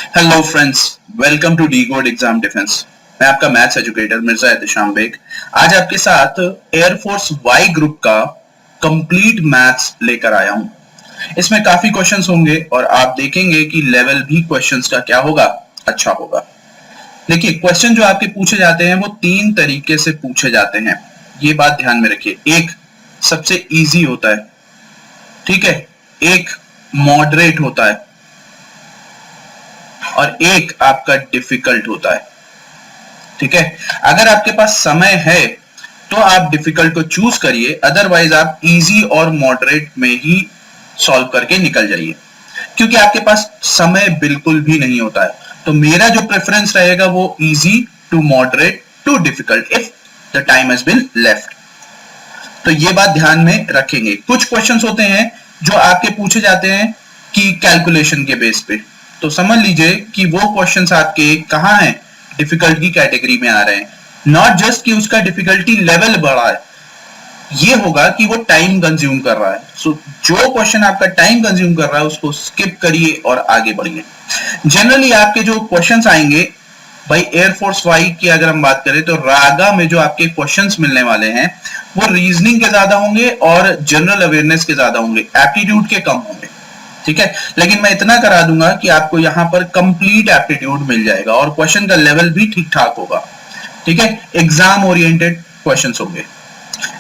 Hello friends, welcome to the god exam defence. मैं आपका maths educator Mirza Ehtesham Baig आज आपके साथ एयरफोर्स वाई ग्रुप का कंप्लीट मैथ्स लेकर आया हूं। इसमें काफी क्वेश्चंस होंगे और आप देखेंगे कि लेवल भी क्वेश्चंस का क्या होगा, अच्छा होगा। देखिए, क्वेश्चन जो आपके पूछे जाते हैं वो तीन तरीके से पूछे जाते हैं, ये बात ध्यान में रखिए। एक सबसे इजी होता है, ठीक है, एक मॉडरेट होता है और एक आपका डिफिकल्ट होता है। ठीक है, अगर आपके पास समय है तो आप डिफिकल्ट को चूज करिए, अदरवाइज आप इजी और मॉडरेट में ही सॉल्व करके निकल जाइए, क्योंकि आपके पास समय बिल्कुल भी नहीं होता है। तो मेरा जो प्रेफरेंस रहेगा वो easy to moderate to difficult if the time has been left. तो ये बात ध्यान में रखेंगे। कुछ क्वेश्चंस होते हैं जो आपके पूछे जाते हैं कि कैलकुलेशन के बेस पे, तो समझ लीजिए कि वो क्वेश्चंस आपके कहां हैं, डिफिकल्ट की कैटेगरी में आ रहे हैं। नॉट जस्ट कि उसका डिफिकल्टी लेवल बढ़ा है, ये होगा कि वो टाइम कंज्यूम कर रहा है। सो जो क्वेश्चन आपका टाइम कंज्यूम कर रहा है उसको स्किप करिए और आगे बढ़िए। जनरली आपके जो क्वेश्चंस आएंगे भाई, एयरफोर्स वाई की अगर हम बात करें तो रागा में जो आपके क्वेश्चंस मिलने वाले हैं वो रीजनिंग के ज्यादा होंगे और जनरल अवेयरनेस के ज्यादा होंगे, एप्टीट्यूड के कम होंगे। ठीक है, लेकिन मैं इतना करा दूंगा कि आपको यहां पर कंप्लीट एप्टीट्यूड मिल जाएगा और क्वेश्चन का लेवल भी ठीक ठाक होगा। ठीक है, एग्जाम ओरिएंटेड क्वेश्चंस होंगे।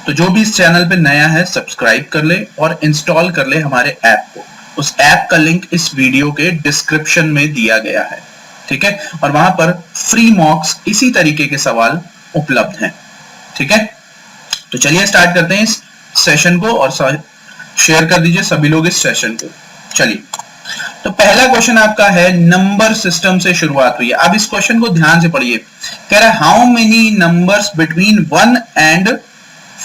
तो जो भी इस चैनल पे नया है सब्सक्राइब कर ले और इंस्टॉल कर ले हमारे ऐप को। उस ऐप का लिंक इस वीडियो के डिस्क्रिप्शन में दिया गया है। ठीक है, और वहां पर फ्री मॉक्स इसी तरीके के सवाल उपलब्ध हैं। ठीक है, तो चलिए स्टार्ट करते हैं इस सेशन को और शेयर कर दीजिए सभी लोग इस सेशन को। चलिए, तो पहला क्वेश्चन आपका है, नंबर सिस्टम से शुरुआत हुई है। अब इस क्वेश्चन को ध्यान से पढ़िए। कह रहा है how many numbers between 1 and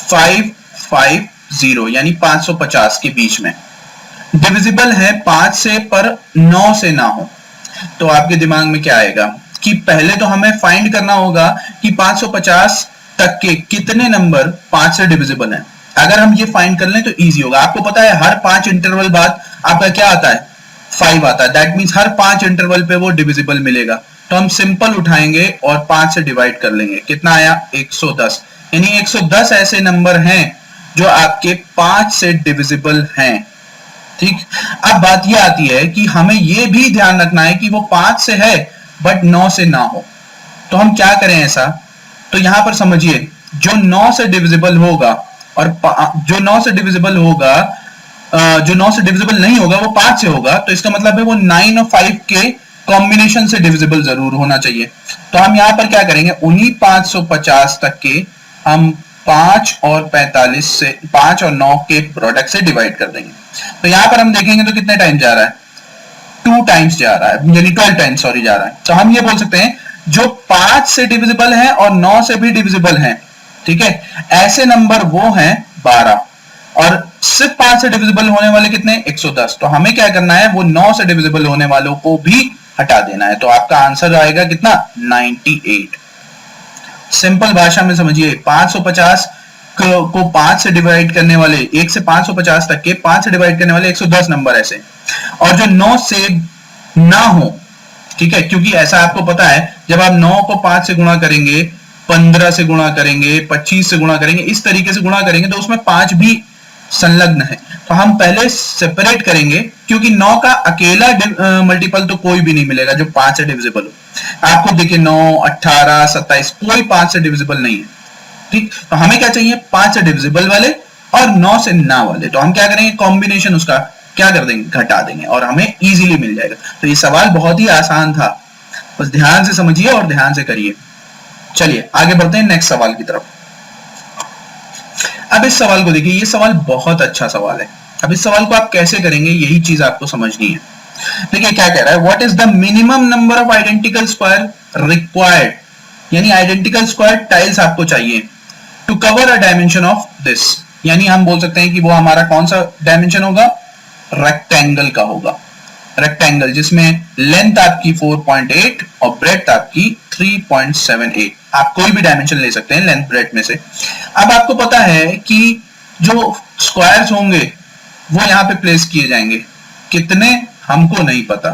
550 यानी 550 के बीच में डिविजिबल है 5 से पर 9 से ना हो। तो आपके दिमाग में क्या आएगा कि पहले तो हमें फाइंड करना होगा कि 550 तक के कितने नंबर 5 से डिविजिबल हैं। अगर हम ये फाइंड कर लें तो इजी होगा। आपको पता है हर 5 इंटरवल बाद आपका क्या आता है, 5 आता है। दैट मींस हर 5 इंटरवल पे वो डिविजिबल मिलेगा। तो हम सिंपल उठाएंगे और 5 से डिवाइड कर लेंगे। कितना आया, 110। यानी 110 ऐसे नंबर हैं जो आपके 5 से डिविजिबल हैं। ठीक, अब बात यह आती है कि हमें यह भी ध्यान रखना है कि वो 5 से है बट 9 से ना हो। तो हम क्या करें ऐसा, तो यहां पर समझिए, जो 9 से डिविजिबल होगा और जो 9 से डिविजिबल होगा, जो 9 से डिविजिबल नहीं होगा वो 5 से होगा। तो इसका मतलब है वो 9 और 5 के कॉम्बिनेशन से डिविजिबल जरूर होना चाहिए। तो हम यहां पर क्या करेंगे, उन्हीं 550 तक के हम 5 और 45 से 5 और 9 के प्रोडक्ट से डिवाइड कर देंगे। तो यहां पर हम देखेंगे तो कितने टाइम जा रहा है, 2 टाइम्स जा रहा है, यानी 12 टाइम्स सॉरी जा रहा है। तो हम ये बोल सकते हैं जो 5 से डिविजिबल है और 9 से भी डिविजिबल है, ठीक है, ऐसे नंबर वो हैं 12। और सिर्फ 5 से डिविजिबल होने वाले कितने, 110। तो हमें क्या करना है, वो 9 से डिविजिबल होने वालों को भी हटा देना है। तो आपका आंसर आएगा कितना, 98। सिंपल भाषा में समझिए, 550 को 5 से डिवाइड करने वाले, 1 से 550 तक के 5 से डिवाइड करने वाले 110 नंबर ऐसे, और जो 9 से ना हो, ठीक है, क्योंकि ऐसा आपको पता है जब आप 9 को 5 से गुणा करेंगे, 15 से गुणा करेंगे, 25 से गुणा करेंगे, इस तरीके से गुणा करेंगे तो उसमें 5 भी संलग्न है। तो हम पहले सेपरेट करेंगे, क्योंकि 9 का अकेला मल्टीपल तो कोई भी नहीं मिलेगा जो 5 से डिविजिबल हो। आपको देखिए 9, 18, 27 कोई 5 से डिविजिबल नहीं है। ठीक, तो हमें क्या चाहिए, 5 से डिविजिबल वाले और 9 से ना वाले। तो हम क्या करेंगे, कॉम्बिनेशन उसका क्या कर देंगे, घटा देंगे और हमें इजीली मिल जाएगा। तो ये सवाल बहुत ही आसान था, बस ध्यान से समझिए और ध्यान से करिए। चलिए आगे बढ़ते हैं नेक्स्ट सवाल की तरफ। अब इस सवाल को देखिए, ये सवाल बहुत अच्छा सवाल है। अब इस सवाल को आप कैसे करेंगे यही चीज आपको समझनी है। देखिए क्या कह रहा है, what is the minimum number of identical square required, यानी आइडेंटिकल स्क्वायर टाइल्स आपको चाहिए to cover a dimension of this. यानी हम बोल सकते हैं कि वो हमारा कौन सा डायमेंशन होगा, रेक्टेंगल का होगा। रेक्टेंगल जिसमें लेंथ आपकी 4.8 और ब्रेड्थ आपकी 3.78। आप कोई भी डायमेंशन ले सकते हैं लेंथ ब्रेड्थ में से। अब आपको पता है कि जो स्क्वायर्स होंगे वो यहां पे प्लेस किए जाएंगे, कितने हमको नहीं पता,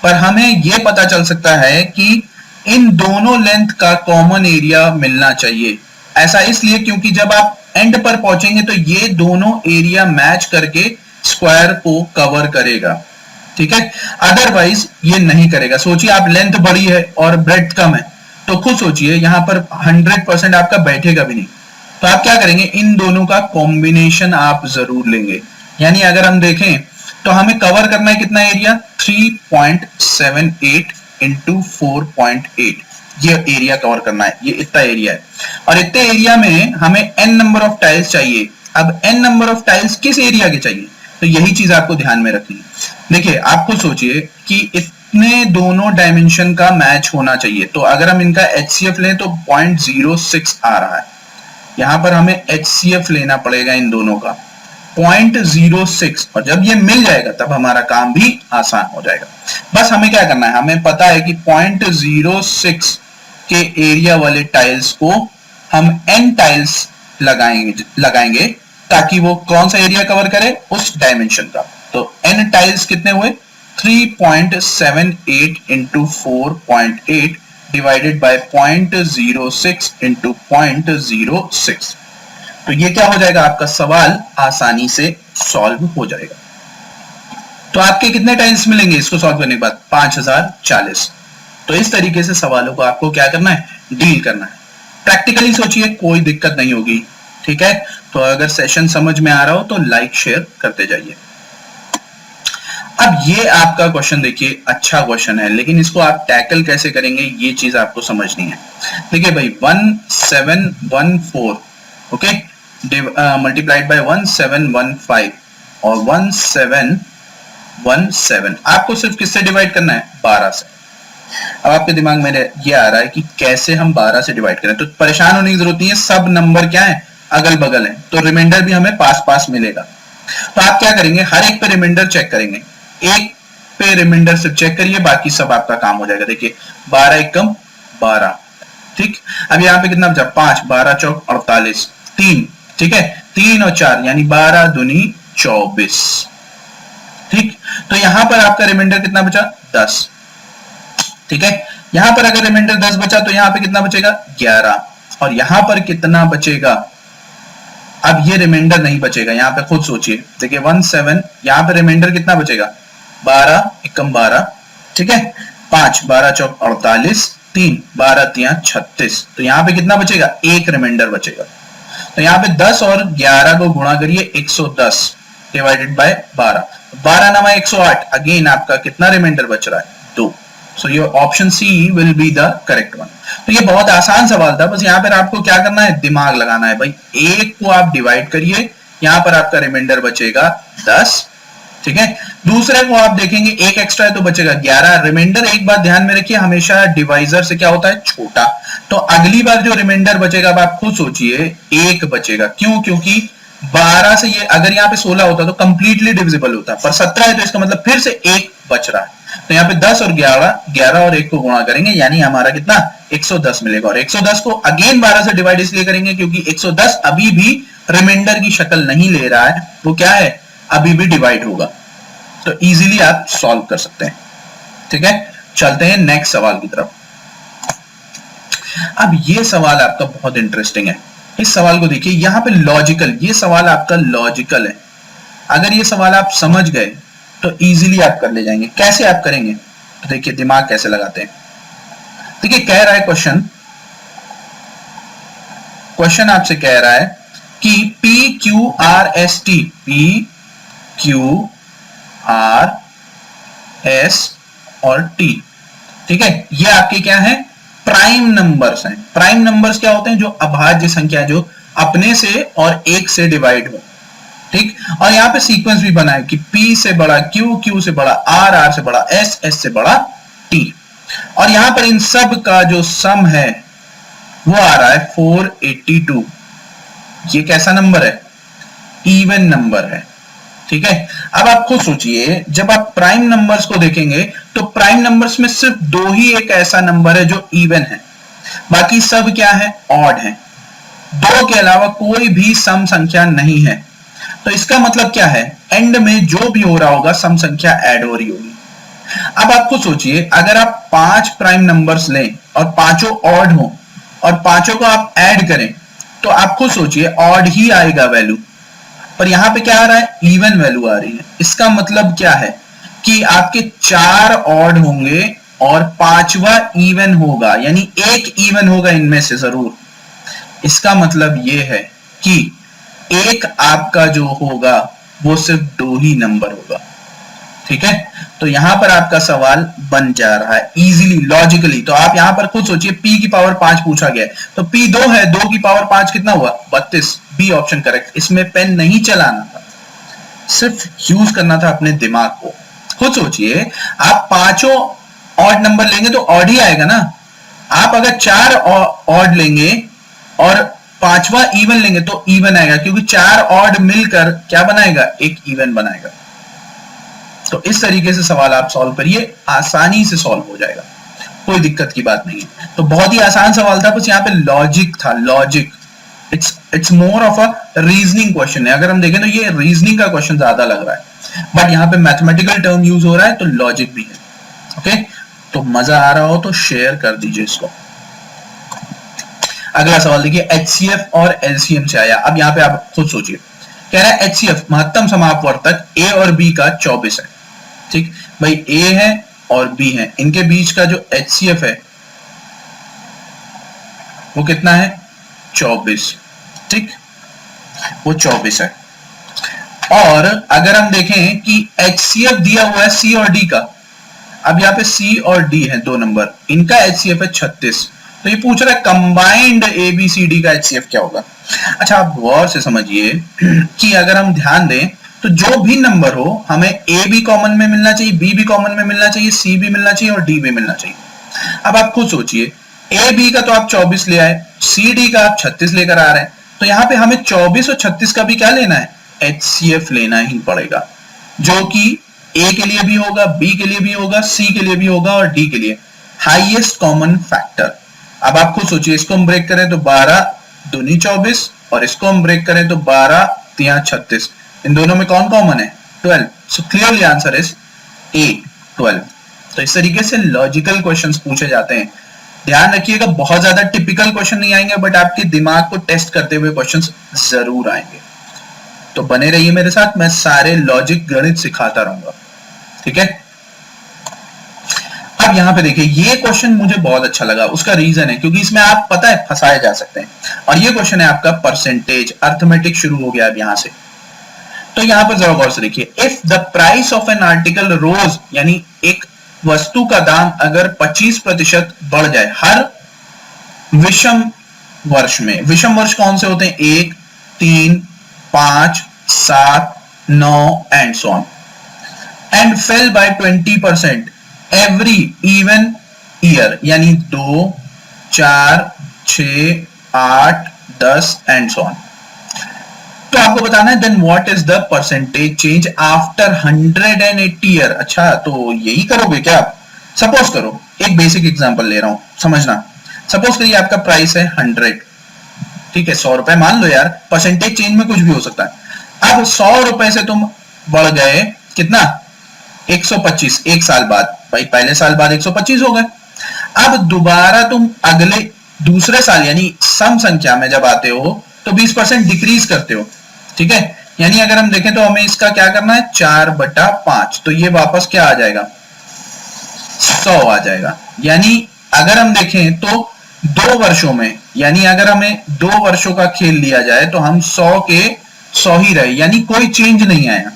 पर हमें यह पता चल सकता है कि इन दोनों लेंथ का कॉमन एरिया मिलना चाहिए। ऐसा इसलिए क्योंकि जब आप एंड पर पहुंचेंगे तो ये दोनों एरिया मैच करके स्क्वायर को कवर करेगा, ठीक है। अदरवाइज ये नहीं करेगा। सोचिए आप लेंथ बड़ी है और ब्रेड्थ कम है, तो खुद सोचिए यहां पर 100% आपका बैठेगा भी नहीं। तो आप क्या करेंगे, इन दोनों का कॉम्बिनेशन आप जरूर लेंगे। यानी अगर हम देखें तो हमें कवर करना है कितना एरिया, 3.78 इंटू 4.8, ये एरिया कवर करना है, ये इतना एरिया है। और इतने एरिया में हमें n नंबर ऑफ टाइल्स चाहिए। अब n नंबर ऑफ टाइल्स किस एरिया के चाहिए, तो यही चीज आपको ध्यान में रखनी है। देखिए आपको सोचिए कि इतने दोनों डायमेंशन का मैच होना चाहिए। तो अगर हम इनका HCF लें तो 0.06 आ रहा है, यहां पर हमें HCF लेना पड़ेगा इन दोनों का 0.06, और जब ये मिल जाएगा तब हमारा काम भी आसान हो जाएगा। बस हमें क्या करना है, हमें पता है कि 0.06 के एरिया वाले टाइल्स को हम n टाइल्स लगाएंगे ताकि वो कौन सा एरिया कवर करे, उस डायमेंशन का। तो n टाइल्स कितने हुए, 3.78 इंटू 4.8 डिवाइडेड बाय 0.06 इंटू 0.06। तो ये क्या हो जाएगा, आपका सवाल आसानी से सॉल्व हो जाएगा। तो आपके कितने टाइल्स मिलेंगे इसको सॉल्व करने के बाद, 5040। तो इस तरीके से सवालों को आपको क्या करना है, डील करना है। प्रैक्टिकली सोचिए, कोई दिक्कत नहीं होगी, ठीक है। तो अगर सेशन समझ में आ रहा हो तो लाइक शेयर करते जाइए। अब ये आपका क्वेश्चन देखिए, अच्छा क्वेश्चन है, लेकिन इसको आप टैकल कैसे करेंगे ये चीज आपको समझनी है। देखिए भाई 1714, ओके, मल्टीप्लाइड बाय 1715 और 1717, आपको सिर्फ किससे डिवाइड करना है, 12 से। अब आपके दिमाग में ये आ रहा है कि कैसे हम 12 से डिवाइड करें, तो परेशान होने की जरूरत नहीं है, सब नंबर क्या है, अगल बगल है, तो रिमाइंडर भी हमें पास पास मिलेगा। तो आप क्या करेंगे, हर एक पे रिमाइंडर चेक करेंगे, एक पे रिमाइंडर सिर्फ चेक करिए, बाकी सब आपका काम हो जाएगा। देखिए 12 एकम 12, ठीक। अब यहाँ पे कितना बचा, 5, 12 चौक 48, 3, ठीक है, 3 और 4 यानी 12 दूनी 24, ठीक। तो यहां पर आपका रिमाइंडर कितना बचा, 10, ठीक है। यहां पर अगर रिमाइंडर 10 बचा तो यहां पे कितना बचेगा, 11, और यहां पर कितना बचेगा, अब ये रिमाइंडर नहीं बचेगा, यहां पे खुद सोचिए। देखिए 17, यहां पे रिमाइंडर कितना बचेगा, 12 एकम 12, ठीक है, 5, 12 चौक 48, 3, 12 तिया 36, तो यहां पे कितना बचेगा, एक रिमाइंडर बचेगा। तो यहां पे 10 और 11 को गुणा करिए, 110 डिवाइडेड बाय 12, 12 नवा 108, अगेन आपका कितना रिमाइंडर बच रहा है, 2। So your option C will be the correct one. तो ये बहुत आसान सवाल था, बस यहाँ पर आपको क्या करना है, दिमाग लगाना है भाई। एक को आप डिवाइड करिए, यहां पर आपका रिमाइंडर बचेगा 10, ठीक है। दूसरे को आप देखेंगे एक एक्स्ट्रा है तो बचेगा 11। रिमाइंडर एक बात ध्यान में रखिए, हमेशा डिवाइजर से क्या होता है, छोटा। तो अगली बार जो रिमाइंडर बचेगा, अब आप खुद सोचिए, 1 बचेगा। क्यों, क्योंकि 12 से ये अगर यहाँ पे 16 होता तो कंप्लीटली डिविजिबल होता, पर 17 है तो इसका मतलब फिर से 1 बच रहा है। तो यहाँ पे 10 और 11 और 1 को गुणा करेंगे, यानी हमारा कितना, 110 मिलेगा। और 110 को अगेन 12 से डिवाइड इसलिए करेंगे क्योंकि 110 अभी भी रिमाइंडर की शक्ल नहीं ले रहा है, वो क्या है, अभी भी डिवाइड होगा। तो इजीली आप सॉल्व कर सकते हैं, ठीक है। चलते हैं नेक्स्ट सवाल की तरफ। अब ये सवाल आपका बहुत इंटरेस्टिंग है। इस सवाल को देखिए, यहां पे लॉजिकल, ये सवाल आपका लॉजिकल है। अगर ये सवाल आप समझ गए तो इजीली आप कर ले जाएंगे। कैसे आप करेंगे, तो देखिए दिमाग कैसे लगाते हैं। देखिए कह रहा है क्वेश्चन आपसे कह रहा है कि PQRST, PQRS और T, ठीक है, ये आपके क्या है, प्राइम नंबर्स हैं। प्राइम नंबर्स क्या होते हैं, जो अभाज्य संख्या, जो अपने से और एक से डिवाइड हो, ठीक। और यहां पे सीक्वेंस भी बना है कि P से बड़ा Q, Q से बड़ा R, R से बड़ा S, S से बड़ा T। और यहां पर इन सब का जो सम है वो आ रहा है 482। ये कैसा नंबर है, इवन नंबर है, ठीक है। अब आप खुद सोचिए, जब आप प्राइम नंबर्स को देखेंगे तो प्राइम नंबर्स में सिर्फ 2 ही एक ऐसा नंबर है जो इवन है, बाकी सब क्या है, ऑड है। 2 के अलावा कोई भी सम संख्या नहीं है। तो इसका मतलब क्या है, एंड में जो भी हो रहा होगा सम संख्या ऐड हो रही होगी। अब आपको सोचिए, अगर आप 5 प्राइम नंबर्स लें और पांचों ऑड हो और पांचों को आप ऐड करें, तो आप खुद सोचिए ऑड ही आएगा वैल्यू, पर यहां पे क्या आ रहा है, इवन वैल्यू आ रही है। इसका मतलब क्या है कि आपके 4 ऑड होंगे और 5वां इवन होगा, यानी एक इवन होगा इनमें से जरूर। इसका मतलब यह है कि एक आपका जो होगा वो सिर्फ 2 ही नंबर होगा। ठीक है, तो यहां पर आपका सवाल बन जा रहा है इजीली, लॉजिकली। तो आप यहां पर खुद सोचिए, p की पावर 5 पूछा गया है, तो p 2 है, 2 की पावर 5 कितना हुआ, 32। B option correct. इसमें पेन नहीं चलाना था, सिर्फ यूज करना था अपने दिमाग को। खुद सोचिए, आप पांचों ऑड नंबर लेंगे तो ऑड ही आएगा ना। आप अगर 4 ऑड लेंगे और 5वां इवन लेंगे तो इवन आएगा, क्योंकि 4 ऑड मिलकर क्या बनाएगा, एक इवन बनाएगा। तो इस तरीके से सवाल आप सॉल्व करिए, आसानी से सॉल्व हो जाएगा, कोई दिक्कत की बात नहीं है। तो बहुत ही आसान सवाल था, बस यहाँ पे लॉजिक था, logic. It's more of a reasoning question है। अगर हम देखें तो ये रीजनिंग का क्वेश्चन ज्यादा लग रहा है, बट यहाँ पे मैथमेटिकल टर्म यूज हो रहा है, तो लॉजिक भी है। ओके, तो मजा आ रहा हो तो शेयर कर दीजिए इसको। अगला सवाल देखिए, HCF और LCM से आया। अब यहाँ पे आप खुद सोचिए, कह रहा है HCF महत्तम समापवर्तक A और B का 24 है। ठीक भाई, A है और B है, इनके बीच का जो HCF है वो कितना है, 24। ठीक, वो 24 है। और अगर हम देखें कि HCF दिया हुआ है C और D का, अब यहाँ पे C और D है 2 नंबर, इनका HCF है 36। तो ये पूछ रहा है कंबाइंड ABCD का HCF क्या होगा। अच्छा, आप गौर से समझिए कि अगर हम ध्यान दें तो जो भी नंबर हो, हमें A भी कॉमन में मिलना चाहिए, B भी कॉमन में मिलना चाहिए, C भी मिलना चाहिए और D भी मिलना चाहिए। अब आप खुद सोचिए, A B का तो आप 24 ले आए, C D का आप 36 लेकर आ रहे हैं, तो यहाँ पे हमें 24 और 36 का भी क्या लेना है, HCF लेना ही पड़ेगा, जो कि A के लिए भी होगा, B के लिए भी होगा, C के लिए भी होगा और D के लिए, हाईएस्ट कॉमन फैक्टर। अब आप खुद सोचिए, इसको हम ब्रेक करें तो 12 दूनी 24 और इसको हम ब्रेक करें तो 12 तिया 36, इन दोनों में कौन कॉमन है, 12। So clearly answer is A, 12। तो इस तरीके से लॉजिकल क्वेश्चंस पूछे जाते हैं। ध्यान रखिएगा, बहुत ज्यादा टिपिकल क्वेश्चन नहीं आएंगे, बट आपके दिमाग को टेस्ट करते हुए क्वेश्चंस जरूर आएंगे। तो बने रहिए मेरे साथ, मैं सारे लॉजिक गणित सिखाता रहूंगा। ठीक है, अब यहां पे देखिए, ये क्वेश्चन मुझे बहुत अच्छा लगा। उसका रीजन है क्योंकि इसमें आप पता है फंसाए जा सकते हैं, और ये क्वेश्चन है आपका परसेंटेज, अर्थमेटिक शुरू हो गया अब यहां से। तो यहां पर जरा गौर से देखिए, if the price of an article rose, यानी एक वस्तु का दाम अगर 25% बढ़ जाए हर विषम वर्ष में। विषम वर्ष कौन से होते हैं, 1, 3, 5, 7, 9 and so on, and fail by 20% every even year, यानी 2, 4, 6, 8, 10 एंड सो ऑन। तो आपको बताना है then what is the percentage change after 180 year. अच्छा, तो यही करोगे क्या आप। सपोज करो, एक बेसिक एग्जांपल ले रहा हूं, समझना। सपोज करिए आपका प्राइस है 100, ठीक है, 100 रुपए मान लो यार, परसेंटेज चेंज में कुछ भी हो सकता है। अब 100 रुपए से तुम बढ़ गए कितना, 125 एक साल बाद। भाई पहले साल बाद 125 हो गए। अब दोबारा तुम अगले दूसरे साल यानी सम संख्या में जब आते हो तो 20% डिक्रीज करते हो। ठीक है, यानी अगर हम देखें तो हमें इसका क्या करना है, 4/5, तो ये वापस क्या आ जाएगा, 100 आ जाएगा। यानी अगर हम देखें तो 2 वर्षों में, यानी अगर हमें 2 वर्षों का खेल लिया जाए तो हम 100 के 100 ही रहे, यानी कोई चेंज नहीं आया।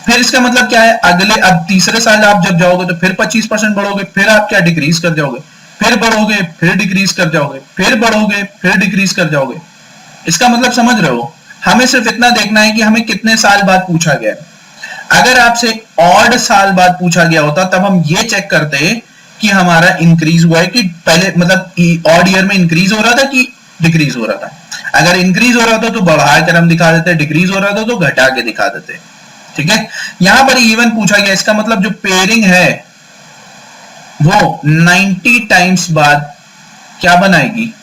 फिर इसका मतलब क्या है, अगले अब तीसरे साल आप जब जाओगे तो फिर 25% बढ़ोगे, फिर आप क्या डिक्रीज कर जाओगे, फिर बढ़ोगे, फिर डिक्रीज कर जाओगे, फिर बढ़ोगे, फिर डिक्रीज कर जाओगे। इसका मतलब समझ रहे हो, हमें सिर्फ इतना देखना है कि हमें कितने साल बाद पूछा गया। अगर आपसे ऑड साल बाद पूछा गया होता तब हम ये चेक करते कि हमारा इंक्रीज हुआ है कि पहले, मतलब ऑड ईयर में इंक्रीज हो रहा था कि डिक्रीज हो रहा था। अगर इंक्रीज हो रहा था तो बढ़ा कर हम दिखा देते, डिक्रीज हो रहा था तो घटा के दिखा देते। ठीक है, यहां पर इवन पूछा गया, इसका मतलब जो पेयरिंग है वो 90 टाइम्स बाद क्या बनाएगी,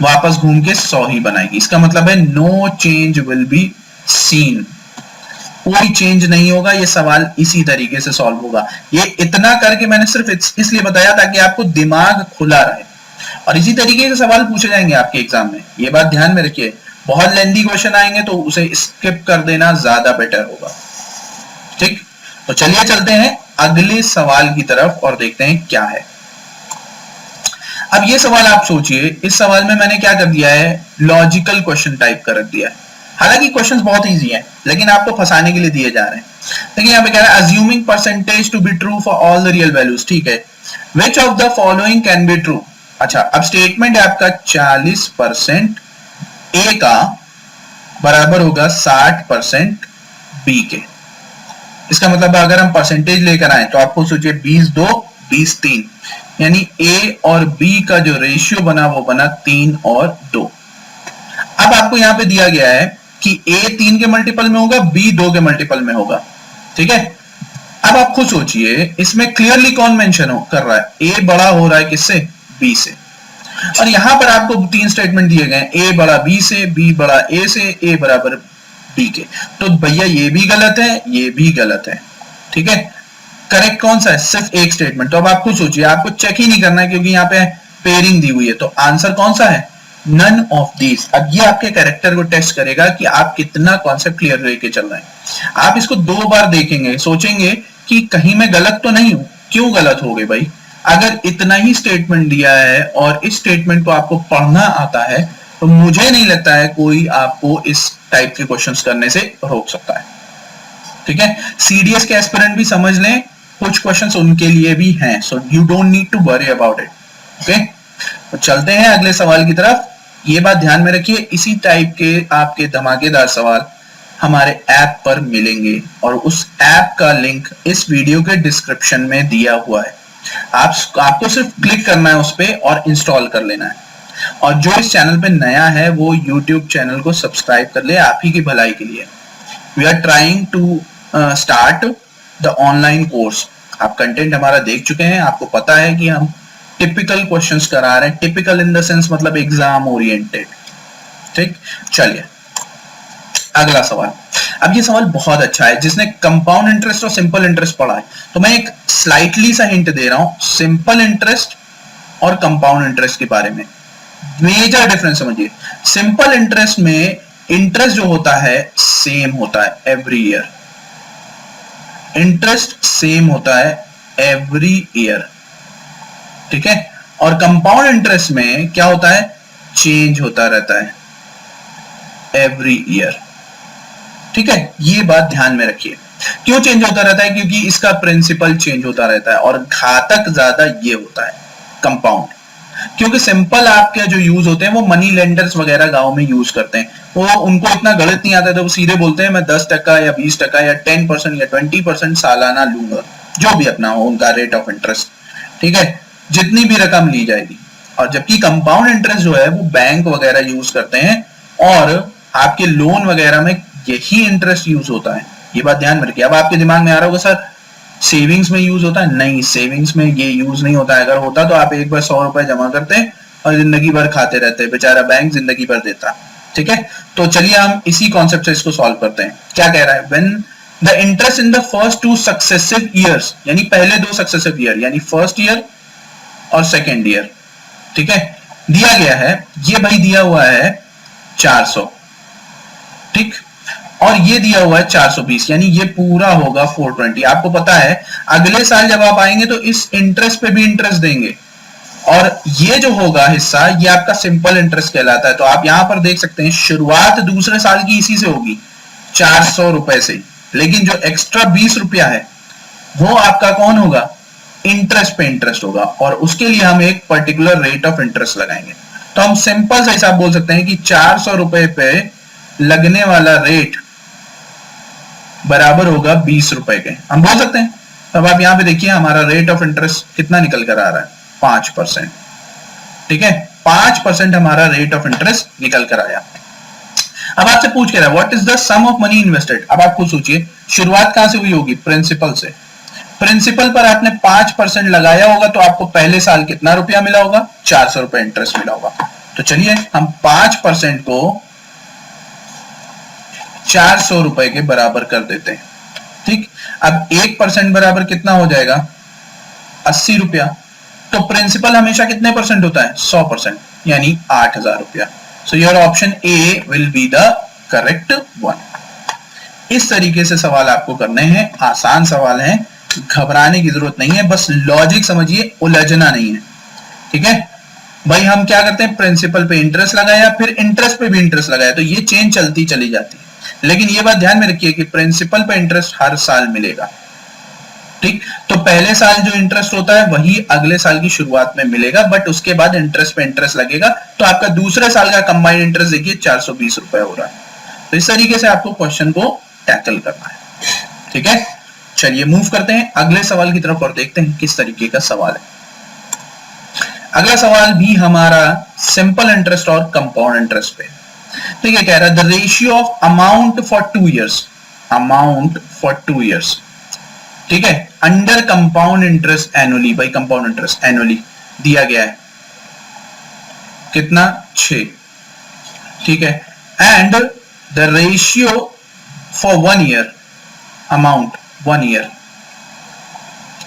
वापस घूम के 100 ही बनाएगी। इसका मतलब है no change will be seen. कोई चेंज नहीं होगा, ये सवाल इसी तरीके से सॉल्व होगा। ये इतना करके मैंने सिर्फ इसलिए बताया ताकि आपको दिमाग खुला रहे, और इसी तरीके के सवाल पूछे जाएंगे आपके एग्जाम में, ये बात ध्यान में रखिए। बहुत लेंथी क्वेश्चन आएंगे तो उसे स्किप कर देना ज्यादा बेटर होगा, ठीक। तो चलिए चलते हैं अगले सवाल की तरफ और देखते हैं क्या है। अब ये सवाल आप सोचिए, इस सवाल में मैंने क्या कर दिया है, लॉजिकल क्वेश्चन टाइप कर दिया है। हालांकि क्वेश्चंस बहुत इजी हैं, लेकिन आपको फंसाने के लिए दिए जा रहे हैं। देखिए यहाँ पे कह रहा है assuming percentage to be true for all the real values, ठीक है। Which of the following can be true. अच्छा, अब स्टेटमेंट है आपका 40% ए का बराबर होगा 60% बी के। इसका मतलब अगर हम परसेंटेज लेकर आए तो आपको सोचिए 20-2 20-3, यानी ए और बी का जो रेशियो बना वो बना 3 और 2। अब आपको यहां पे दिया गया है कि ए 3 के मल्टीपल में होगा, बी 2 के मल्टीपल में होगा, ठीक है। अब आप खुद सोचिए, इसमें क्लियरली कौन मेंशन कर रहा है, ए बड़ा हो रहा है किससे, बी से। और यहां पर आपको 3 स्टेटमेंट दिए गए, ए बड़ा बी से, बी बड़ा ए से, ए बराबर बी के। तो भैया ये भी गलत है, ये भी गलत है, ठीक है। करेक्ट कौन सा है, सिर्फ एक स्टेटमेंट। तो अब आप खुद सोचिए, आपको चेक ही नहीं करना है क्योंकि यहाँ पे पेयरिंग दी हुई है, तो आंसर कौन सा है, नन ऑफ दीज। अब ये आपके कैरेक्टर को टेस्ट करेगा कि आप कितना कॉन्सेप्ट क्लियर लेके चल रहे हैं। आप इसको 2 बार देखेंगे, सोचेंगे कि कहीं मैं गलत तो नहीं हूं। क्यों गलत हो गए भाई, अगर इतना ही स्टेटमेंट दिया है और इस स्टेटमेंट को आपको पढ़ना आता है तो मुझे नहीं लगता है कोई आपको इस टाइप के क्वेश्चंस करने से रोक सकता है, ठीक है। सीडीएस के एस्पिरेंट भी समझ लें, कुछ क्वेश्चंस उनके लिए भी हैं, so you don't need to worry about it, okay. तो चलते हैं अगले सवाल की तरफ। ये बात ध्यान में रखिए, इसी टाइप के आपके धमाकेदार सवाल हमारे ऐप पर मिलेंगे और उस ऐप का लिंक इस वीडियो के डिस्क्रिप्शन में दिया हुआ है। आपको सिर्फ क्लिक करना है उस पे और इंस्टॉल कर लेना है। और जो इस चैनल पे नया है वो YouTube चैनल को सब्सक्राइब कर ले, आप ही की भलाई के लिए। We are trying to start the online course. आप कंटेंट हमारा देख चुके हैं, आपको पता है कि हम टिपिकल क्वेश्चंस करा रहे हैं। टिपिकल इन द सेंस मतलब एग्जाम ओरिएंटेड, ठीक। चलिए अगला सवाल। अब ये सवाल बहुत अच्छा है, जिसने कंपाउंड इंटरेस्ट और सिंपल इंटरेस्ट पढ़ा है तो मैं एक स्लाइटली सा हिंट दे रहा हूं सिंपल इंटरेस्ट और कंपाउंड इंटरेस्ट के बारे में। मेजर डिफरेंस समझिए, सिंपल इंटरेस्ट में इंटरेस्ट जो होता है सेम होता है एवरी ईयर, इंटरेस्ट सेम होता है एवरी ईयर, ठीक है। और कंपाउंड इंटरेस्ट में क्या होता है, चेंज होता रहता है एवरी ईयर, ठीक है। ये बात ध्यान में रखिए। क्यों चेंज होता रहता है, क्योंकि इसका प्रिंसिपल चेंज होता रहता है और घातक ज्यादा ये होता है कंपाउंड। क्योंकि सिंपल आपके जो यूज होते हैं वो मनी लेंडर्स वगैरह गांव में यूज करते हैं, वो उनको इतना गलत नहीं आता है, तो वो सीधे बोलते हैं मैं 10% या 20% या 10% या 20% सालाना लूंगा, जो भी अपना हो उनका रेट ऑफ इंटरेस्ट, ठीक है, जितनी भी रकम ली जाएगी। और जबकि कंपाउंड इंटरेस्ट जो है वो बैंक वगैरह यूज करते हैं और आपके लोन वगैरह में यही इंटरेस्ट यूज होता है। ये बात ध्यान में रखिए। अब आपके दिमाग में आ रहा होगा सर सेविंग्स में यूज होता है, नहीं, सेविंग्स में ये यूज नहीं होता है। अगर होता तो आप एक बार 100 रुपए जमा करते और जिंदगी भर खाते रहते, बेचारा बैंक जिंदगी भर देता, ठीक है। तो चलिए हम इसी कॉन्सेप्ट से इसको सॉल्व करते हैं। क्या कह रहा है, when the interest in the first 2 successive years, यानी पहले 2 सक्सेसिव ईयर, यानी फर्स्ट ईयर और सेकेंड ईयर, ठीक है, दिया गया है, ये भाई दिया हुआ है 400, ठीक, और ये दिया हुआ है 420, यानी ये पूरा होगा 420। आपको पता है अगले साल जब आप आएंगे तो इस इंटरेस्ट पे भी इंटरेस्ट देंगे और ये जो होगा हिस्सा ये आपका सिंपल इंटरेस्ट कहलाता है। तो आप यहां पर देख सकते हैं शुरुआत दूसरे साल की इसी से होगी 400 रुपए से, लेकिन जो एक्स्ट्रा 20 रुपया है वो आपका कौन होगा, इंटरेस्ट पे इंटरेस्ट होगा, और उसके लिए हम एक पर्टिकुलर रेट ऑफ इंटरेस्ट लगाएंगे। तो हम सिंपल सा हिसाब बोल सकते हैं कि 400 रुपए पे लगने वाला रेट बराबर होगा 20 रुपए के, हम बोल सकते हैं। तब आप यहां पे देखिए हमारा रेट ऑफ इंटरेस्ट कितना निकल कर आ रहा है, 5%, ठीक है, 5% हमारा रेट ऑफ इंटरेस्ट निकल कर आया। अब आपसे पूछ के रहा है what is the sum of money invested. अब आप खुद सोचिए शुरुआत कहां से हुई होगी, प्रिंसिपल से। प्रिंसिपल पर आपने 5% लगाया होगा तो आपको पहले साल कितना रुपया मिला होगा, 400 रुपए इंटरेस्ट मिला होगा। तो चलिए हम 5% को 400 रुपए के बराबर कर देते हैं। ठीक, अब 1% बराबर कितना हो जाएगा? 80 रुपया। तो प्रिंसिपल हमेशा कितने परसेंट होता है? 100%, यानी 8000 रुपया। सो your option A will be the correct one. इस तरीके से सवाल आपको करने हैं, आसान सवाल है, घबराने की जरूरत नहीं है, बस लॉजिक समझिए, उलझना नहीं है। ठीक है भाई, हम क्या करते हैं, प्रिंसिपल पे इंटरेस्ट लगाया, फिर इंटरेस्ट पे भी इंटरेस्ट लगाया, तो ये चेन चलती चली जाती है। लेकिन ये बात ध्यान में रखिए कि प्रिंसिपल पे इंटरेस्ट हर साल मिलेगा। ठीक, तो पहले साल जो इंटरेस्ट होता है वही अगले साल की शुरुआत में मिलेगा, बट उसके बाद इंटरेस्ट पे इंटरेस्ट लगेगा। तो आपका दूसरे साल का कंबाइंड इंटरेस्ट देखिए 420 रुपए हो रहा है। तो इस तरीके से आपको क्वेश्चन को टैकल करना है। ठीक है, चलिए मूव करते हैं अगले सवाल की तरफ और देखते हैं किस तरीके का सवाल है। अगला सवाल भी हमारा सिंपल इंटरेस्ट और कंपाउंड इंटरेस्ट पे। ठीक है, कह रहा है the ratio of amount for 2 years, amount for 2 years, ठीक है, अंडर कंपाउंड इंटरेस्ट एनुअली। भाई कंपाउंड इंटरेस्ट एनुअली दिया गया है कितना? 6। ठीक है, and the ratio for 1 year, amount 1 year.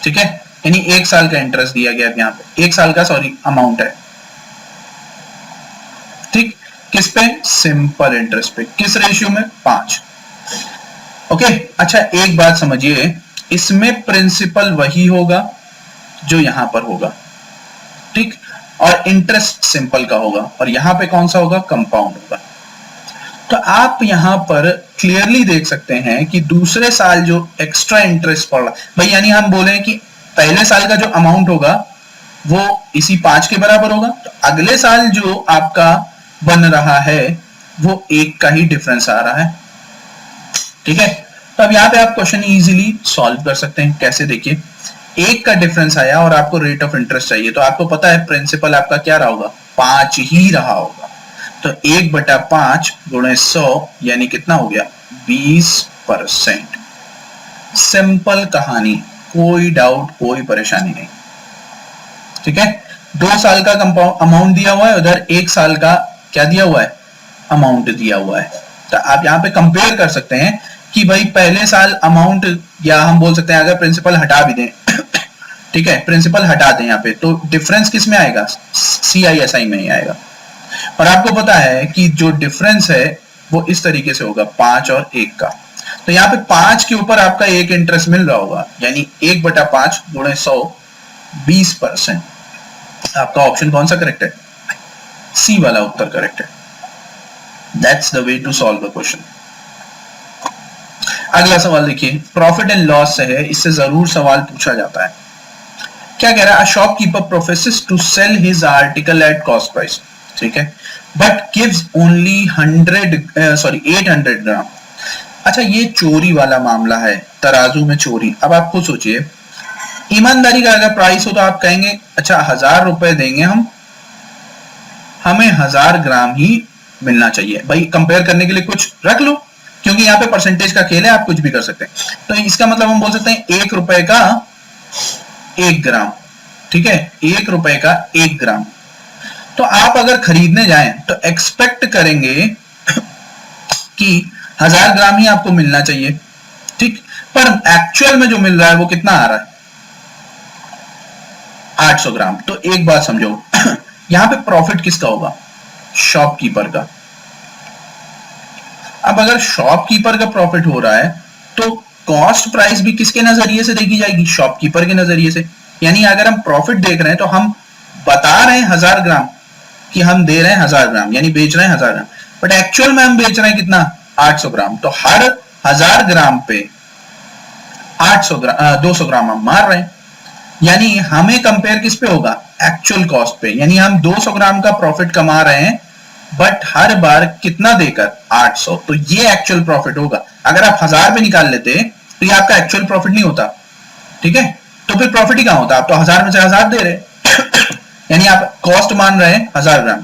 ठीक है, यानी 1 साल का इंटरेस्ट दिया गया है यहां पे, 1 साल का सॉरी अमाउंट है। ठीक, किस पे? सिंपल इंटरेस्ट पे। किस रेशियो में? 5। ओके, अच्छा एक बात समझिए, इसमें प्रिंसिपल वही होगा जो यहां पर होगा। ठीक, और इंटरेस्ट सिंपल का होगा, और यहां पे कौन सा होगा? कंपाउंड होगा। तो आप यहां पर क्लियरली देख सकते हैं कि दूसरे साल जो एक्स्ट्रा इंटरेस्ट पड़ रहा भाई, यानी हम बोले कि पहले साल का जो अमाउंट होगा वो इसी 5 के बराबर होगा, तो अगले साल जो आपका बन रहा है वो 1 का ही डिफरेंस आ रहा है। ठीक है, तो अब यहां पे आप क्वेश्चन इजीली सॉल्व कर सकते हैं। कैसे? देखिए, 1 का डिफरेंस आया और आपको रेट ऑफ इंटरेस्ट चाहिए, तो आपको पता है प्रिंसिपल आपका क्या रहा होगा? 5 ही रहा होगा। तो 1/5 गुणे 100 यानी कितना हो गया? 20%। सिंपल कहानी, कोई डाउट, कोई परेशानी नहीं। ठीक है, 2 साल का कंपाउंड अमाउंट दिया हुआ है, उधर 1 साल का क्या दिया हुआ है? अमाउंट दिया हुआ है। तो आप यहां पे कंपेयर कर सकते हैं कि भाई पहले साल अमाउंट, या हम बोल सकते हैं अगर प्रिंसिपल हटा भी दें ठीक है, प्रिंसिपल हटा दें यहां पे, तो डिफरेंस किस में आएगा? CISI में ही आएगा। और आपको पता है कि जो डिफरेंस है वो इस तरीके से होगा 5 और 1 का। तो यहाँ पे 5 के ऊपर आपका 1 इंटरेस्ट मिल रहा होगा, यानी 1/5 गुणे 100, 20%। आपका ऑप्शन कौन सा करेक्ट है? सी वाला उत्तर करेक्ट है। That's the way to solve the question. अगला सवाल देखिए, प्रॉफिट एंड लॉस से है, इससे जरूर सवाल पूछा जाता है। क्या कह रहा है? A shopkeeper professes to sell his article at cost price, ठीक है, बट गिव्स ओनली 800 ग्राम। अच्छा, ये चोरी वाला मामला है, तराजू में चोरी। अब आप खुद सोचिए, ईमानदारी का अगर प्राइस हो तो आप कहेंगे अच्छा 1000 रुपए देंगे हम, हमें 1000 ग्राम ही मिलना चाहिए। भाई कंपेयर करने के लिए कुछ रख लो, क्योंकि यहाँ पे परसेंटेज का खेल है, आप कुछ भी कर सकते हैं। तो इसका मतलब हम बोल सकते हैं 1 रुपए का 1 ग्राम, ठीक है, 1 रुपए का 1 ग्राम। तो आप अगर खरीदने जाएं तो एक्सपेक्ट करेंगे कि 1000 ग्राम ही आपको मिलना चाहिए, ठीक, पर एक्चुअल में जो मिल रहा है वो कितना आ रहा है? 800 ग्राम। तो एक बात समझो, यहां पे प्रॉफिट किसका होगा? शॉपकीपर का। अब अगर शॉपकीपर का प्रॉफिट हो रहा है तो कॉस्ट प्राइस भी किसके नजरिए से देखी जाएगी? शॉपकीपर के नजरिए से। यानी अगर हम प्रॉफिट देख रहे हैं तो हम बता रहे हैं 1000 ग्राम कि हम दे रहे हैं 1000 ग्राम, यानी बेच रहे हैं 1000 ग्राम, बट एक्चुअल में हम बेच रहे हैं कितना? 800 ग्राम। तो हर 1000 ग्राम पे 200 ग्राम हम मार रहे हैं, यानी हमें कंपेयर किस पे होगा? एक्चुअल कॉस्ट पे। यानी हम 200 ग्राम का प्रॉफिट कमा रहे हैं, बट हर बार कितना देकर? 800। तो ये एक्चुअल प्रॉफिट होगा। अगर आप 1000 पे निकाल लेते तो ये आपका एक्चुअल प्रॉफिट नहीं होता, ठीक है, तो फिर प्रॉफिट ही कहां होता? आप तो 1000 में से 1000 दे रहे यानी आप कॉस्ट मान रहे हैं 1000 ग्राम,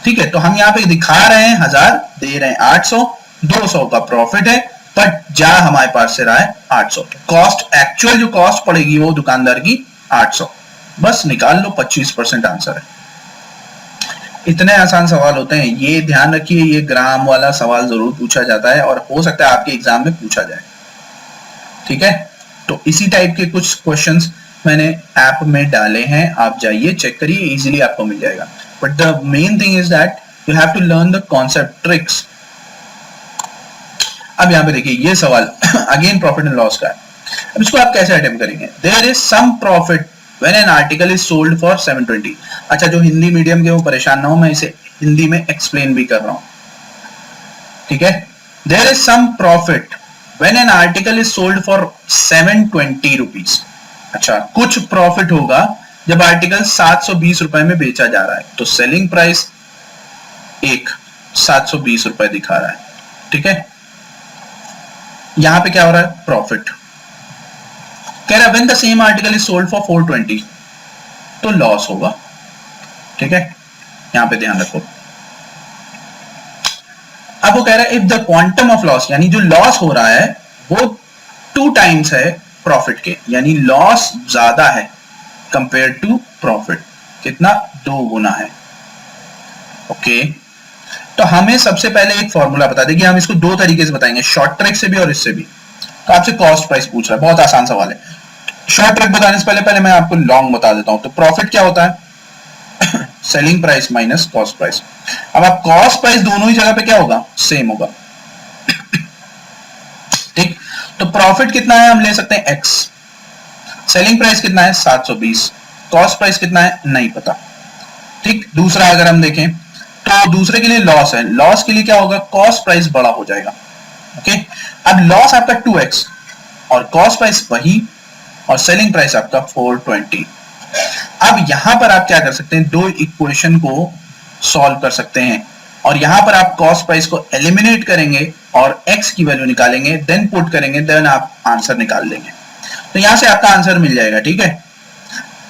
ठीक है। तो हम यहां पे दिखा रहे हैं 1000, दे रहे हैं 800, 200 का प्रॉफिट है, बट जा हमारे पास से रहा है 800। कॉस्ट, एक्चुअल जो कॉस्ट पड़ेगी वो दुकानदार की 800। बस निकाल लो, 25% आंसर है। इतने आसान सवाल होते हैं, ये ध्यान रखिए, ये ग्राम वाला सवाल जरूर पूछा जाता है और हो सकता है आपके एग्जाम में पूछा जाए, ठीक है। तो इसी टाइप के कुछ क्वेश्चंस मैंने ऐप में डाले हैं, आप जाइए चेक करिए, इजीली आपको मिल जाएगा। But the main thing is that you have to learn the concept tricks. अब यहां पे देखिए ये सवाल अगेन प्रॉफिट एंड लॉस का है। अब इसको आप कैसे अटेम्प्ट करेंगे? There is some profit when an article is sold for 720। अच्छा, जो हिंदी मीडियम के वो परेशान ना हो, मैं इसे हिंदी में एक्सप्लेन भी कर रहा हूं, ठीक है। There is some profit when an article is sold for 720 rupees. अच्छा, कुछ प्रॉफिट होगा जब आर्टिकल 720 रुपए में बेचा जा रहा है, तो सेलिंग प्राइस एक 720 रुपए दिखा रहा है, ठीक है। यहां पे क्या हो रहा है? प्रॉफिट। कह रहा है when the same article is sold for 420, तो लॉस होगा, ठीक है। यहां पे ध्यान रखो। अब वो कह रहा है if the quantum of loss, यानी जो लॉस हो रहा है वो 2 टाइम्स है प्रॉफिट के, यानी लॉस ज्यादा है कंपेयर टू प्रॉफिट। कितना? 2 गुना है, ओके। तो हमें सबसे पहले एक फॉर्मूला बता दें कि हम इसको 2 तरीके से बताएंगे, शॉर्ट ट्रिक से भी और इससे भी। तो आपसे कॉस्ट प्राइस पूछ रहा है, बहुत आसान सवाल है। शॉर्ट ट्रिक बताने से पहले मैं आपको लॉन्ग बता देता हूं। तो प्रॉफिट क्या होता है? Selling price minus cost price. अब आप कॉस्ट प्राइस दोनों ही जगह पे क्या होगा? सेम होगा, ठीक। तो प्रॉफिट कितना है हम ले सकते हैं x, सेलिंग प्राइस कितना है 720, कॉस्ट प्राइस कितना है नहीं पता, ठीक। दूसरा अगर हम देखें तो दूसरे के लिए लॉस है, लॉस के लिए क्या होगा? कॉस्ट प्राइस बड़ा हो जाएगा, ओके। अब लॉस आपका 2x और कॉस्ट प्राइस वही और सेलिंग प्राइस आपका 420। अब यहां पर आप क्या कर सकते हैं? 2 इक्वेशन को सॉल्व कर सकते हैं और यहां पर आप कॉस्ट प्राइस को एलिमिनेट करेंगे और x की वैल्यू निकालेंगे, देन पुट करेंगे, देन आप आंसर निकाल लेंगे। तो यहां से आपका आंसर मिल जाएगा, ठीक है।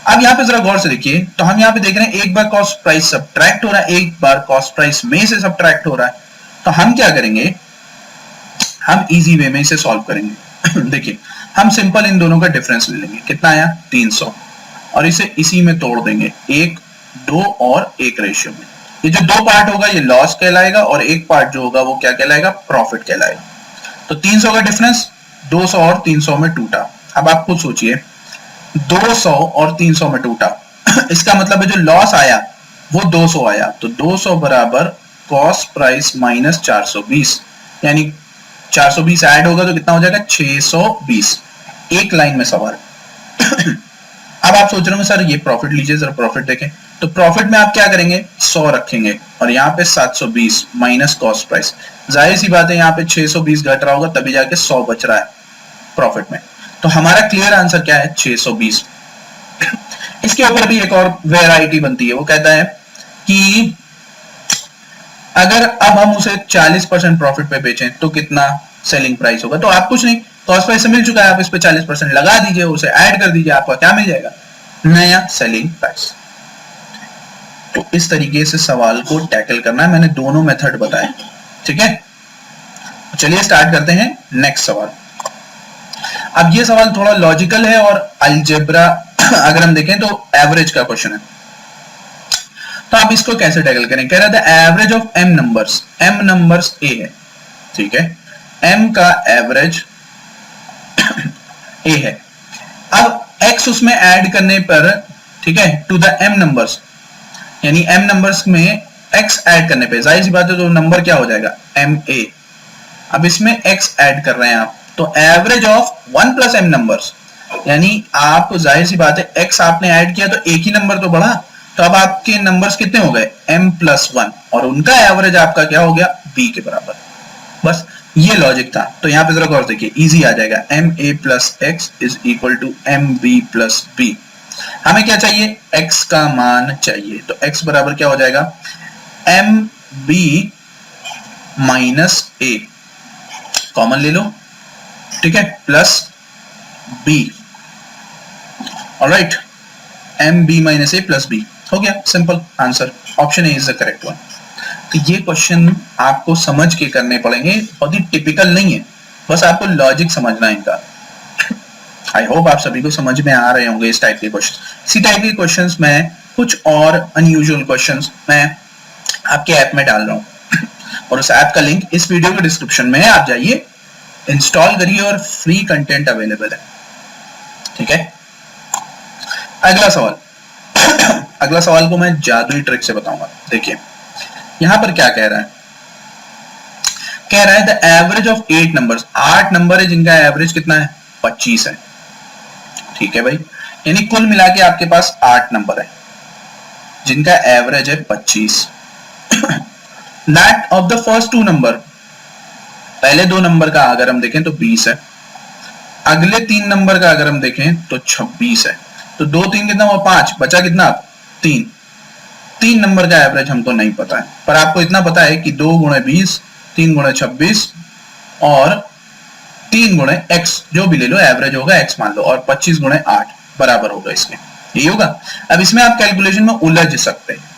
अब यहां पे जरा गौर से देखिए, तो हम यहां पे देख रहे हैं एक बार कॉस्ट प्राइस सब्ट्रैक्ट हो रहा है, एक बार कॉस्ट प्राइस में से सब्ट्रैक्ट हो रहा है। तो हम क्या करेंगे? हम इजी वे में इसे सॉल्व करेंगे। देखिए, हम सिंपल इन दोनों का डिफरेंस ले लेंगे, कितना आया? 300, और इसे इसी में तोड़ देंगे, 1, 2 और 1 रेशियो में। ये जो 2 पार्ट होगा ये लॉस कहलाएगा और एक पार्ट जो होगा वो क्या कहलाएगा? प्रॉफिट कहलाएगा। तो 300 का डिफरेंस 200 और 300 में टूटा। अब आप खुद सोचिए, 200 और 300 में टूटा इसका मतलब है जो लॉस आया वो 200 आया, तो 200 बराबर कॉस्ट प्राइस माइनस 420, यानी 420 ऐड होगा तो कितना हो जाएगा? 620। एक लाइन में सवाल। अब आप सोच रहे होंगे सर ये प्रॉफिट लीजिए, जरा प्रॉफिट देखें। तो प्रॉफिट में आप क्या करेंगे? 100 रखेंगे और यहाँ पे 720 माइनस कॉस्ट प्राइस। जाहिर सी बात है यहाँ पे 620 घट रहा होगा तभी जाके 100 बच रहा है प्रॉफिट में। तो हमारा क्लियर आंसर क्या है? 620। इसके ऊपर भी एक और वेराइटी बनती है, वो कहता है कि अगर अब हम उसे 40% प्रॉफिट पे बेचें तो कितना सेलिंग प्राइस होगा? तो आप कुछ नहीं, कॉस्ट प्राइस से मिल चुका है, आप इस पे 40% लगा दीजिए, उसे ऐड कर दीजिए, आपको क्या मिल जाएगा? नया सेलिंग प्राइस। तो इस तरीके से सवाल को टैकल करना है, मैंने दोनों मेथड बताए, ठीक है। चलिए स्टार्ट करते हैं नेक्स्ट सवाल। अब ये सवाल थोड़ा लॉजिकल है और अलजेब्रा अगर हम देखें तो एवरेज का क्वेश्चन है। तो आप इसको कैसे टैकल करें? कह रहा था average of m numbers a है, ठीक है। m का एवरेज a है। अब x उसमें ऐड करने पर, ठीक है, टू द m नंबर्स, यानी m नंबर्स में x ऐड करने पे जाहिर सी बात है तो नंबर क्या हो जाएगा? ma। अब इसमें x ऐड कर रहे हैं आप, तो average of 1 plus m numbers, यानी आप जाहिर सी बात है x आपने ऐड किया तो एक ही नंबर तो बढ़ा, तो अब आपके नंबर्स कितने हो गए? m प्लस 1, और उनका एवरेज आपका क्या हो गया? b के बराबर। बस ये लॉजिक था। तो यहां पे जरा गौर देखिए, इजी आ जाएगा, ma plus x is equal to mb plus b। हमें क्या चाहिए? x का मान चाहिए, तो x बराबर क्या हो जाएगा? mb माइनस a, कॉमन ले लो, ठीक है, plus b। Alright, mb minus a plus b हो गया, simple answer. Option A is the correct one. तो ये क्वेश्चन आपको समझ के करने पड़ेंगे, बहुत ही टिपिकल नहीं है, बस आपको लॉजिक समझना है इनका। आई होप आप सभी को समझ में आ रहे होंगे इस टाइप के क्वेश्चन। इसी टाइप के क्वेश्चंस में कुछ और अनयूजुअल क्वेश्चंस मैं आपके ऐप में डाल रहा हूं और उस ऐप का लिंक इस वीडियो के डिस्क्रिप्शन में है, आप जाइए इंस्टॉल करिए और फ्री कंटेंट अवेलेबल है। ठीक है, अगला सवाल अगला सवाल को मैं जादुई ट्रिक से बताऊंगा। देखिए यहां पर क्या कह रहा है, कह रहा है the average of 8 numbers, 8 number है जिनका एवरेज कितना है 25 है। ठीक है भाई, यानी कुल मिला के आपके पास 8 नंबर है जिनका एवरेज है 25। That of the first 2 number, पहले 2 नंबर का अगर हम देखें तो 20 है, अगले 3 नंबर का अगर हम देखें तो 26 है। तो 2 3 कितना हुआ 5, बचा कितना 3। 3 नंबर का एवरेज हमको नहीं पता है, पर आपको इतना पता है कि 2 गुणे 20, 3 गुणे 26 और 3 गुणे x, जो भी ले लो एवरेज होगा x मान लो, और 25 गुणे 8 बराबर होगा इसके, यही होगा। अब इसमें आप कैलकुलेशन में उलझ सकते हैं।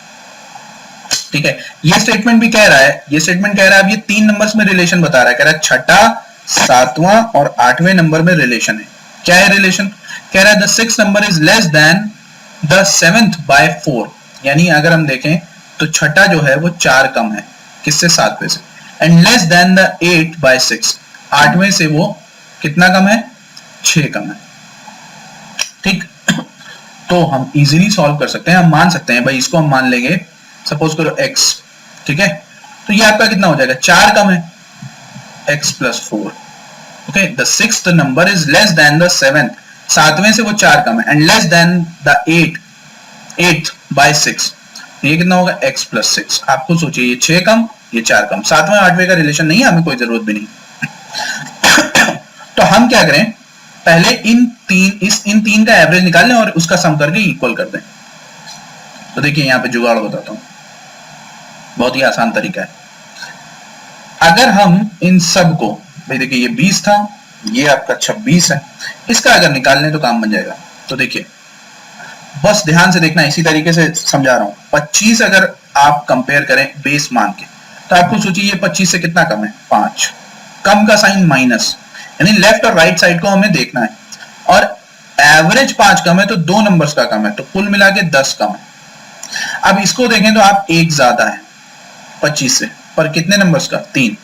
ठीक है, ये स्टेटमेंट भी कह रहा है, ये स्टेटमेंट कह रहा है अब ये 3 नंबर्स में रिलेशन बता रहा है, कह रहा है छठा, 7वां और 8वें नंबर में रिलेशन है। क्या है रिलेशन, कह रहा है the 6th number is less than the 7th by 4, यानी अगर हम देखें तो छठा जो है वो 4 कम है किससे 7वें से, and less than the 8 by 6, 8वें से वो कितना कम है 6 कम है। ठीक, तो हम इजीली सॉल्व कर सकते हैं, हम मान सकते हैं भाई, इसको हम मान लेंगे सपोज करो x। ठीक है, तो ये आपका कितना हो जाएगा 4 कम है x plus 4। Okay, the 6th number is less than the 7th, 7वें से वो 4 कम है, and less than the 8 by 6, ये कितना होगा x प्लस 6। आप खुद सोचिए, ये 6 कम ये 4 कम, 7वें 8वें का रिलेशन नहीं है, हमें कोई जरूरत भी नहीं। तो हम क्या करें, पहले इन तीन का एवरेज निकाल लें और उसका सम करके इक्वल कर दें। तो देखिए यहां पे जुगाड़ बताता हूं, बहुत ही आसान तरीका है। अगर हम इन सब को, भाई देखिए ये 20 था, ये आपका 26 है, इसका अगर निकाल लें तो काम बन जाएगा। तो देखिए बस ध्यान से देखना, इसी तरीके से समझा रहा हूं। 25 अगर आप कंपेयर करें बेस मान के, तो आपको सोचिए ये 25 से कितना कम है 5, कम का साइन माइनस, यानी लेफ्ट और राइट साइड को हमें देखना है, और एवरेज 5 कम है तो 2 नंबर्स का कम है, तो कुल मिला के 10 कम है। अब इसको देखें तो आप 1 ज्यादा है 25 से, पर कितने नंबर्स का 3,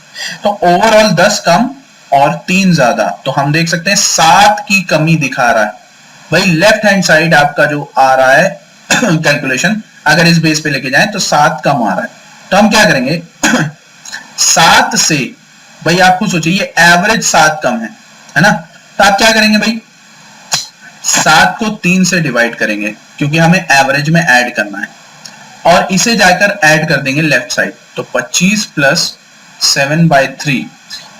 तो ओवरऑल 10 कम और 3 ज्यादा, तो हम देख सकते हैं 7 की कमी दिखा रहा है। भाई लेफ्ट हैंड साइड आपका जो आ रहा है कैलकुलेशन, अगर इस बेस पे लेके जाएं तो 7 कम आ रहा है। तो हम क्या करेंगे 7 से, भाई आपको सोचिए ये एवरेज 7 कम है ना, तो आप क्या करेंगे भाई 7 को 3 से डिवाइड करेंगे, क्योंकि हमें एवरेज में ऐड करना है, और इसे जाकर ऐड कर देंगे लेफ्ट साइड, तो 25 प्लस 7 बाय 3,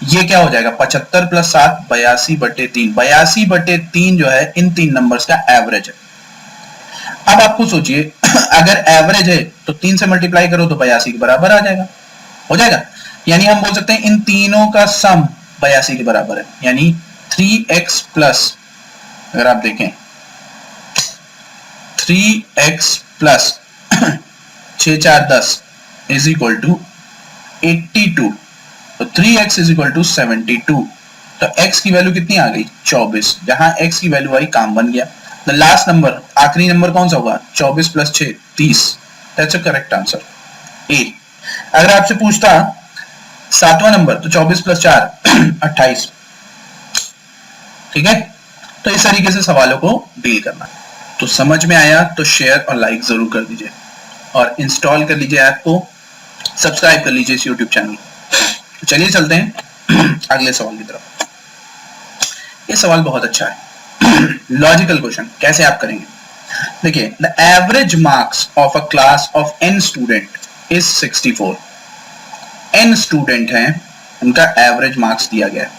ये क्या हो जाएगा 75 प्लस 7 82/3, 82/3 जो है इन 3 नंबर्स का एवरेज है। अब आपको सोचिए अगर एवरेज है तो 3 से मल्टीप्लाई करो तो 82 के बराबर आ जाएगा, हो जाएगा। यानी हम बोल सकते हैं इन तीनों का सम 82 के बराबर है, यानी 3x प्लस, अगर आप देखें 3x plus 6 4 10 is equal to 82, तो 3x इज इक्वल टू 72, तो x की वैल्यू कितनी आ गई 24, जहां x की वैल्यू आई काम बन गया। द लास्ट नंबर, आखिरी नंबर कौन सा होगा 24 plus 6 30, that's a correct answer A. अगर आपसे पूछता 7वां नंबर, तो 24 प्लस 4 28। ठीक है, तो इस तरीके से सवालों को डील करना। तो समझ में आया तो शेयर और लाइक जरूर कर दीजिए, और इंस्टॉल कर लीजिए ऐप को, सब्सक्राइब कर लीजिए इस यूट्यूब चैनल। तो चलिए चलते हैं अगले सवाल की तरफ। ये सवाल बहुत अच्छा है, लॉजिकल क्वेश्चन, कैसे आप करेंगे देखिए। The average marks of a class of n student is 64। n student हैं, उनका एवरेज मार्क्स दिया गया है,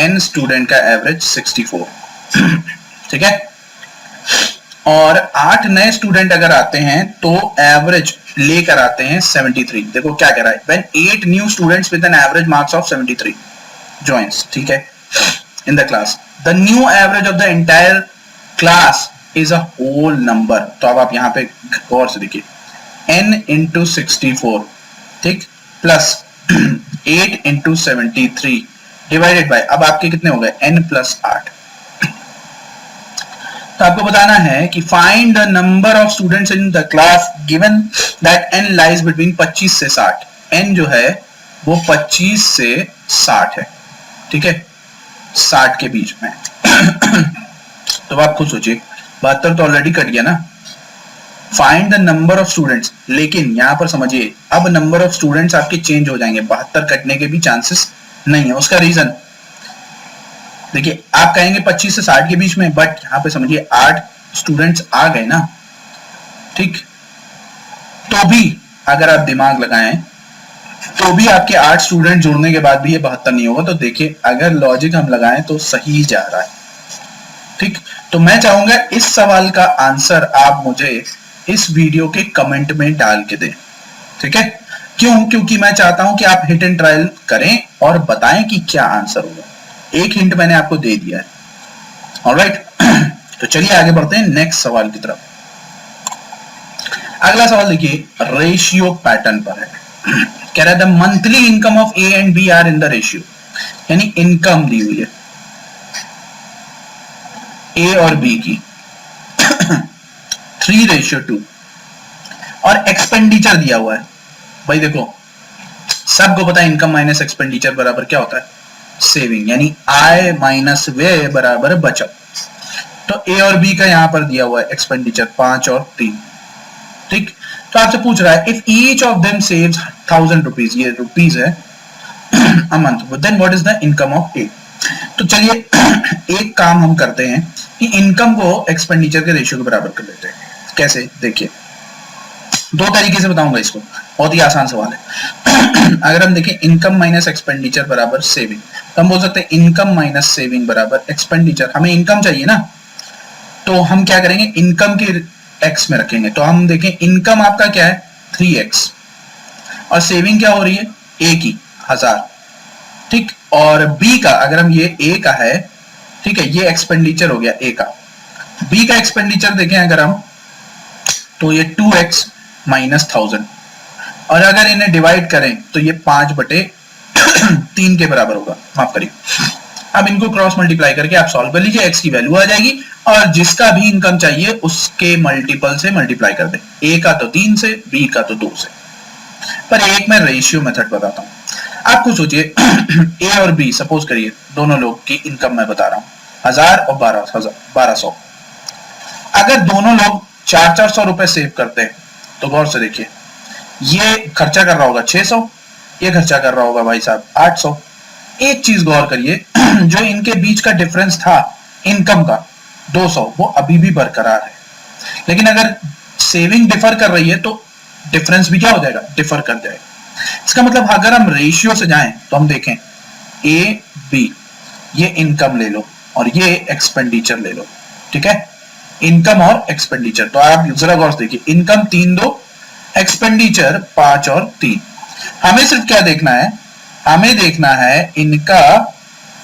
n स्टूडेंट का एवरेज 64। ठीक है, और 8 नए स्टूडेंट अगर आते हैं तो एवरेज लेकर आते हैं 73। देखो क्या कह रहा है, when 8 new students with an average marks of 73 joins, ठीक है, in the class, the new average of the entire class is a whole number। तो अब आप यहां पे गौर से देखिए, n into 64, ठीक, प्लस 8 into 73 डिवाइडेड बाय, अब आपके कितने हो गए n plus 8। तो आपको बताना है कि find the number of students in the class given that n lies between 25 से 60। n जो है वो 25 से 60 है, ठीक है, 60 के बीच में। तो आप खुद सोचिए, 72 तो ऑलरेडी कट गया ना। Find the number of students, लेकिन यहां पर समझिए अब नंबर ऑफ स्टूडेंट्स आपके चेंज हो जाएंगे, 72 कटने के भी चांसेस नहीं है। उसका रीजन देखिए, आप कहेंगे 25 से 60 के बीच में, बट यहां पे समझिए 8 स्टूडेंट्स आ गए ना, ठीक। तो भी अगर आप दिमाग लगाएं तो भी आपके 8 स्टूडेंट जुड़ने के बाद भी ये 72 नहीं होगा। तो देखिए अगर लॉजिक हम लगाएं तो सही जा रहा है, ठीक। तो मैं चाहूंगा इस सवाल का आंसर आप मुझे इस वीडियो के कमेंट में डाल के दें, ठीक है। क्यों? क्योंकि मैं चाहता हूं कि आप हिट एंड ट्रायल करें और बताएं कि क्या आंसर होगा। एक हिंट मैंने आपको दे दिया है, ऑलराइट। तो चलिए आगे बढ़ते हैं नेक्स्ट सवाल की तरफ। अगला सवाल देखिए, रेशियो पैटर्न पर है। कह रहा है the monthly income of A and B are in the ratio, यानी इनकम दी हुई है ए और बी की 3:2 और एक्सपेंडिचर दिया हुआ है। भाई देखो सबको पता है इनकम माइनस एक्सपेंडिचर बराबर क्या होता है, सेविंग, यानी आय माइनस व्यय बराबर बचत। तो ए और बी का यहां पर दिया हुआ है एक्सपेंडिचर 5 और 3, ठीक। तो आपसे पूछ रहा है if each of them saves 1000 rupees, ये रुपीज है, a month, then what is the income of A. तो चलिए एक काम हम करते हैं कि इनकम को एक्सपेंडिचर के रेशियो के बराबर कर लेते हैं। कैसे? देखिए दो तरीके से बताऊंगा इसको, बहुत ही आसान सवाल है। अगर हम देखें इनकम माइनस एक्सपेंडिचर बराबर सेविंग, तो हम बोल सकते हैं इनकम माइनस सेविंग बराबर एक्सपेंडिचर। हमें इनकम चाहिए ना, तो हम क्या करेंगे, इनकम के एक्स में रखेंगे। तो हम देखें इनकम आपका क्या है 3x और सेविंग क्या हो रही है ए की 1000, ठीक। और बी का अगर हम, ये ए का है, ठीक है, ये एक्सपेंडिचर हो गया ए का। बी का एक्सपेंडिचर देखें अगर हम, तो ये 2x माइनस 1000, और अगर इन्हें डिवाइड करें तो ये 5/3 के बराबर होगा, माफ करिए। अब इनको क्रॉस मल्टीप्लाई करके आप सॉल्व कर लीजिए, x की वैल्यू आ जाएगी और जिसका भी इनकम चाहिए उसके मल्टीपल से मल्टीप्लाई कर दें। a का तो 3 से, b का तो 2 से। पर एक मैं रेशियो मेथड बताता हूं, आपको सोचिए a और b सपोज करिए दोनों लोग की इनकम मैं बता रहा हूं 1000 और 1200। अगर दोनों लोग 400 रुपए सेव करते हैं तो गौर से देखिए, ये खर्चा कर रहा होगा 600, ये खर्चा कर रहा होगा भाई साहब 800। एक चीज गौर करिए, जो इनके बीच का डिफरेंस था इनकम का 200, वो अभी भी बरकरार है। लेकिन अगर सेविंग डिफर कर रही है तो डिफरेंस भी क्या हो जाएगा, डिफर कर जाएगा। इसका मतलब अगर हम रेशियो से जाएं तो हम देखें ए बी, ये इनकम ले लो और ये एक्सपेंडिचर ले लो, ठीक है, इनकम और एक्सपेंडिचर। तो आप जरा गौर से देखिए, इनकम 3-2, एक्सपेंडिचर 5 और 3। हमें सिर्फ क्या देखना है, हमें देखना है इनका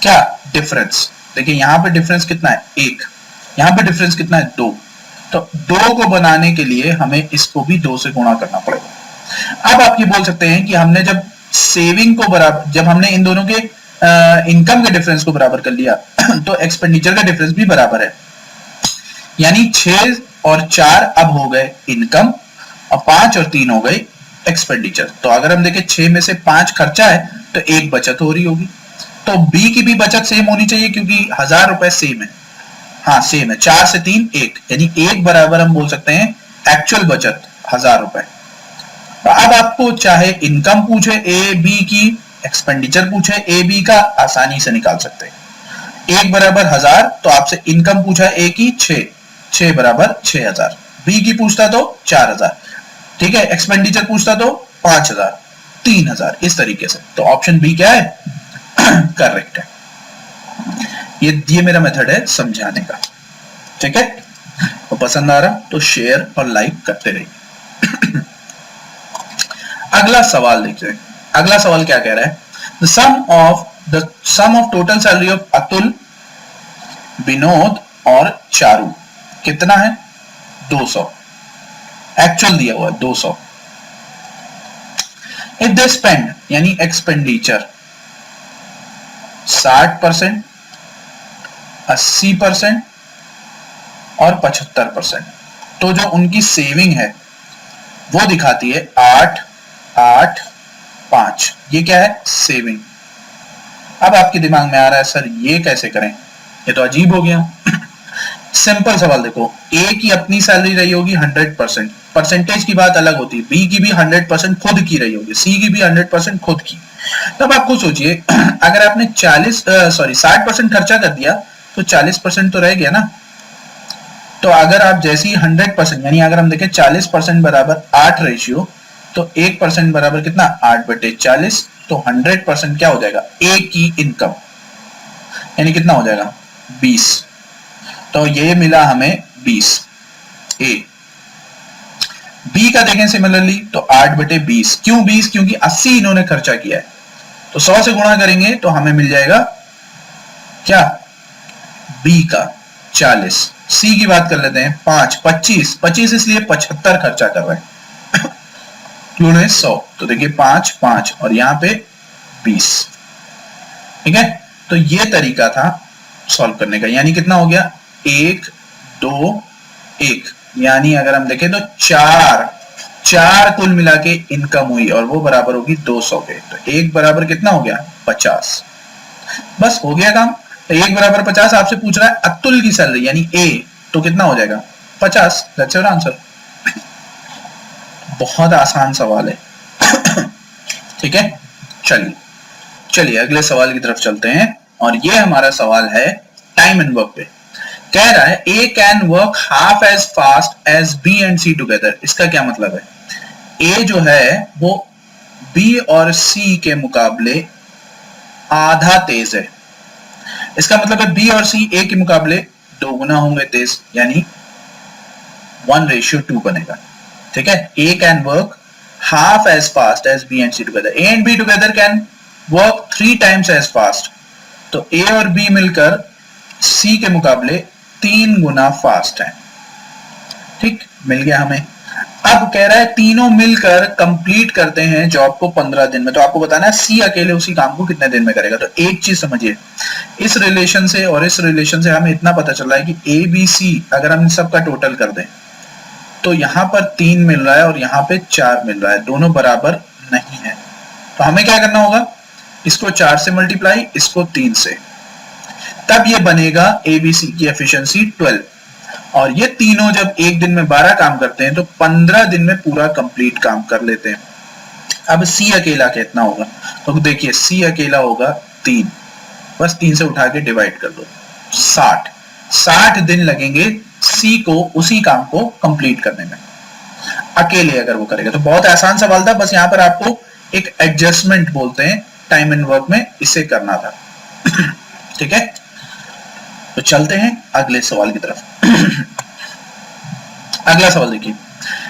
क्या डिफरेंस। देखिए यहां पे डिफरेंस कितना है 1, यहां पे डिफरेंस कितना है 2। तो 2 को बनाने के लिए हमें इसको भी 2 से गुणा करना पड़ेगा। अब आप ये बोल सकते हैं कि हमने जब सेविंग को बराबर, जब हमने इन दोनों के इनकम के डिफरेंस को बराबर कर लिया तो एक्सपेंडिचर का डिफरेंस भी बराबर है, यानी 6 और 4 अब हो गए इनकम और 5 और 3 हो गए एक्सपेंडिचर। तो अगर हम देखें 6 में से 5 खर्चा है तो 1 बचत हो रही होगी। तो बी की भी बचत सेम होनी चाहिए क्योंकि 1000 रुपए सेम है, हाँ सेम है, 4 से 3 1, यानी 1 बराबर हम बोल सकते हैं एक्चुअल बचत 1000 रुपए। तो अब आपको चाहे इनकम पूछे ए बी की, एक्सपेंडिचर पूछे ए बी का, आसानी से निकाल सकते हैं। 1 बराबर 1000, तो आपसे इनकम पूछा ए की 6 बराबर 6000, बी की पूछता तो 4000, ठीक है, एक्सपेंडिचर पूछता तो 5000, 3000, इस तरीके से। तो ऑप्शन बी क्या है, करेक्ट है। ये मेरा मेथड है समझाने का, ठीक है। तो पसंद आ रहा तो शेयर और लाइक करते रहिए। अगला सवाल देखते हैं। अगला सवाल क्या कह रहा है, the sum of total salary of Atul, Vinod और चारू कितना है 200, एक्चुअल दिया हुआ है 200। इफ दे स्पेंड, यानी एक्सपेंडिचर 60%, 80%, और 75%। तो जो उनकी सेविंग है वो दिखाती है 8, 8, 5। ये क्या है? सेविंग। अब आपके दिमाग में आ रहा है सर ये कैसे करें, ये तो अजीब हो गया। सिंपल सवाल देखो, ए की अपनी सैलरी रही होगी 100%, परसेंटेज की बात अलग होती है, बी की भी 100% खुद की रही होगी, सी की भी 100% खुद की। तब आप खुद सोचिए, अगर आपने 60% खर्चा कर दिया तो 40% तो रह गया ना। तो अगर आप जैसे ही 100%, यानी अगर हम देखें 40% बराबर 8 रेशियो, तो 1% बराबर कितना? 8/40। तो 100% क्या हो जाएगा? ए की इनकम, यानी कितना हो जाएगा? 20। तो ये मिला हमें 20 ए। बी का देखें सिमिलरली, तो 8/20। क्यों 20? क्योंकि 80 इन्होंने खर्चा किया है, तो 100 से गुणा करेंगे तो हमें मिल जाएगा क्या? बी का 40। सी की बात कर लेते हैं, 5, 25 इसलिए 75 खर्चा कर रहे हैं, क्यों नहीं 100। तो देखिए 5, 5 और यहां पे 20। ठीक है, तो ये तरीका था सॉल्व करने का। यानी कितना हो गया? 1, 2, 1। यानी अगर हम देखें तो 4 कुल मिला के इनकम हुई और वो बराबर होगी 200 के। तो 1 बराबर कितना हो गया? 50। बस हो गया काम। तो 1 बराबर 50 आपसे पूछ रहा है अतुल की सैलरी यानी ए, तो कितना हो जाएगा? 50। That's your answer. बहुत आसान सवाल है। ठीक है, चलिए अगले सवाल की तरफ चलते हैं। और ये हमारा सवाल है टाइम एंड वर्क पे। कह रहा है A can work half as fast as B and C together. इसका क्या मतलब है? ए जो है वो बी और सी के मुकाबले आधा तेज है। इसका मतलब है बी और सी ए के मुकाबले 2 गुना होंगे तेज, यानी 1:2 बनेगा। ठीक है, A can work half as fast as B and C together. A and B together can work 3 times as fast. तो A और B मिलकर C के मुकाबले 3 गुना फास्ट है। ठीक, मिल गया हमें। अब कह रहा है तीनों मिलकर कंप्लीट करते हैं जॉब को 15 दिन में। तो आपको बताना है C अकेले उसी काम को कितने दिन में करेगा। तो एक चीज समझिए, इस रिलेशन से और इस रिलेशन से हमें इतना पता चल रहा है कि A, B, C अगर हम सबका टोटल कर दें तो यहां पर 3 मिल रहा है और यहां पे 4 मिल रहा है, दोनों बराबर नहीं है। तो हमें क्या करना होगा? इसको 4 से मल्टीप्लाई, इसको 3 से, तब ये बनेगा एबीसी की एफिशिएंसी 12। और ये तीनों जब एक दिन में 12 काम करते हैं तो 15 दिन में पूरा कंप्लीट काम कर लेते हैं। अब सी अकेला कितना होगा? तो देखिए सी अकेला होगा 3, बस 3 से उठा के डिवाइड कर दो, 60 दिन लगेंगे सी को उसी काम को कंप्लीट करने में, अकेले अगर वो करेगा। तो बहुत आसान सवाल था, बस यहां पर आपको एक एडजस्टमेंट बोलते हैं टाइम एंड वर्क में, इसे करना था। ठीक है, तो चलते हैं अगले सवाल की तरफ। अगला सवाल देखिए,